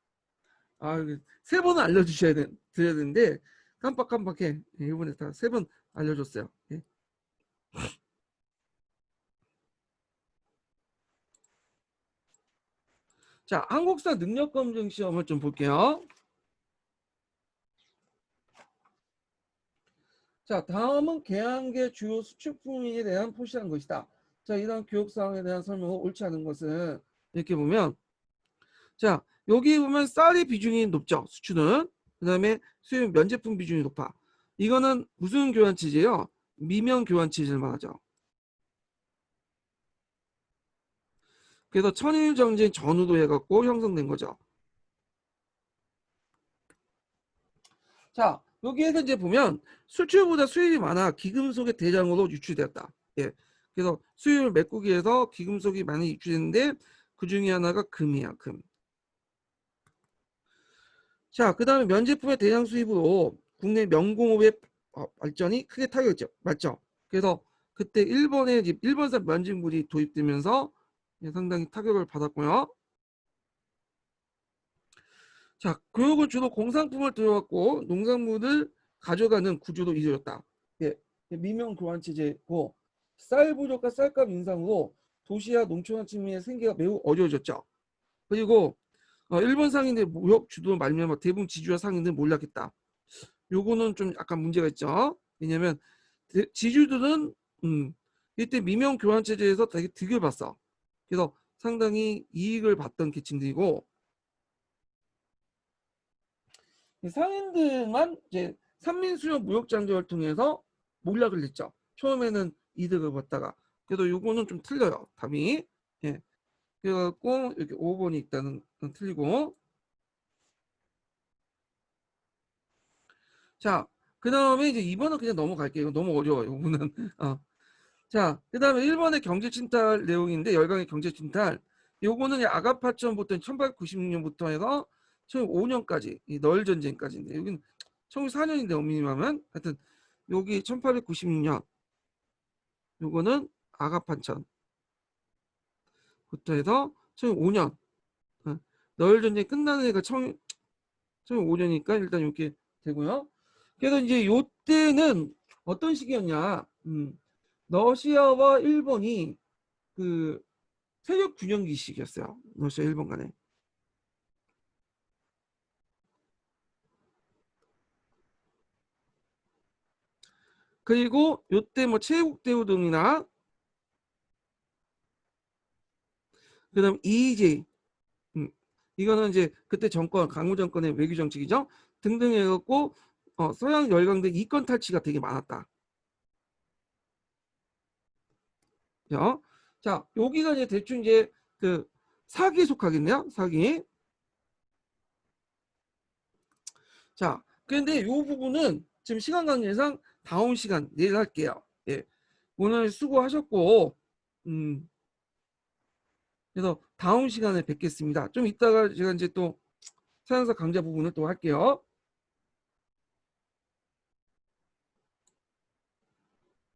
아, 세 번은 드려야 되는데 깜빡깜빡해. 예, 이번에 다 세 번 알려줬어요. 예. 자, 한국사 능력검증 시험을 좀 볼게요. 자, 다음은 개항계 주요 수출품에 대한 표시한 것이다. 자, 이런 교육사항에 대한 설명은 옳지 않은 것은 이렇게 보면, 자, 여기 보면 쌀의 비중이 높죠. 수출은. 그 다음에 수입 면제품 비중이 높아. 이거는 무슨 교환 체제예요? 미명 교환 체제를 말하죠. 그래서 천일 전쟁 전후도 해갖고 형성된 거죠. 자, 여기에서 이제 보면 수출보다 수입이 많아 기금속의 대장으로 유출되었다. 예. 그래서 수입을 메꾸기 위해서 기금속이 많이 유출됐는데 그 중에 하나가 금이야, 금. 자, 그 다음에 면제품의 대량 수입으로 국내 명공업의 발전이 크게 타격했죠. 맞죠? 그래서 그때 일본에 이제 일본산 면직물이 도입되면서 상당히 타격을 받았고요. 자, 교육은 주로 공산품을 들어왔고 농산물을 가져가는 구조로 이루어졌다. 예, 미명 교환 체제고 쌀 부족과 쌀값 인상으로 도시와 농촌 측면의 생계가 매우 어려워졌죠. 그리고 일본 상인들 무역 주도 말미암아 대부분 지주와 상인들 몰락했다. 요거는 좀 약간 문제가 있죠. 왜냐면 지주들은 이때 미명 교환 체제에서 되게 득을 봤어. 그래서 상당히 이익을 봤던 계층들이고 상인들만 이제 삼민수요 무역장벽을 통해서 몰락을 했죠. 처음에는 이득을 봤다가. 그래도 요거는 좀 틀려요. 답이. 예. 그래갖고 이렇게 5번이 있다는 건 틀리고. 자, 그 다음에 이제 2번은 그냥 넘어갈게요. 너무 어려워요. 이거는. 자, 그 다음에 1번의 경제 침탈 내용인데 열강의 경제 침탈. 요거는 아가파천부터 1896년부터 해서 1905년까지 이 너일 전쟁까지인데 여기는 1904년인데 엄밀히하면 하여튼 여기 1896년 요거는 아가판천부터 해서 1905년 너일 전쟁 끝나는 해가 1905년이니까 일단 이렇게 되고요. 그래서 이제 요때는 어떤 시기였냐? 러시아와 일본이 그 세력 균형기식이었어요. 러시아 일본 간에. 그리고 요때 뭐 최국 대우 등이나 그다음 이재이 이거는 이제 그때 정권 강우 정권의 외교 정책이죠. 등등 해갖고 서양 열강대 이권 탈취가 되게 많았다. 자, 여기가 이제 대충 이제 그 사기에 속하겠네요. 사기. 자, 그런데 이 부분은 지금 시간 관계상 다음 시간 내일 할게요. 예. 오늘 수고하셨고, 그래서 다음 시간에 뵙겠습니다. 좀 이따가 제가 이제 또 서양사 강좌 부분을 또 할게요.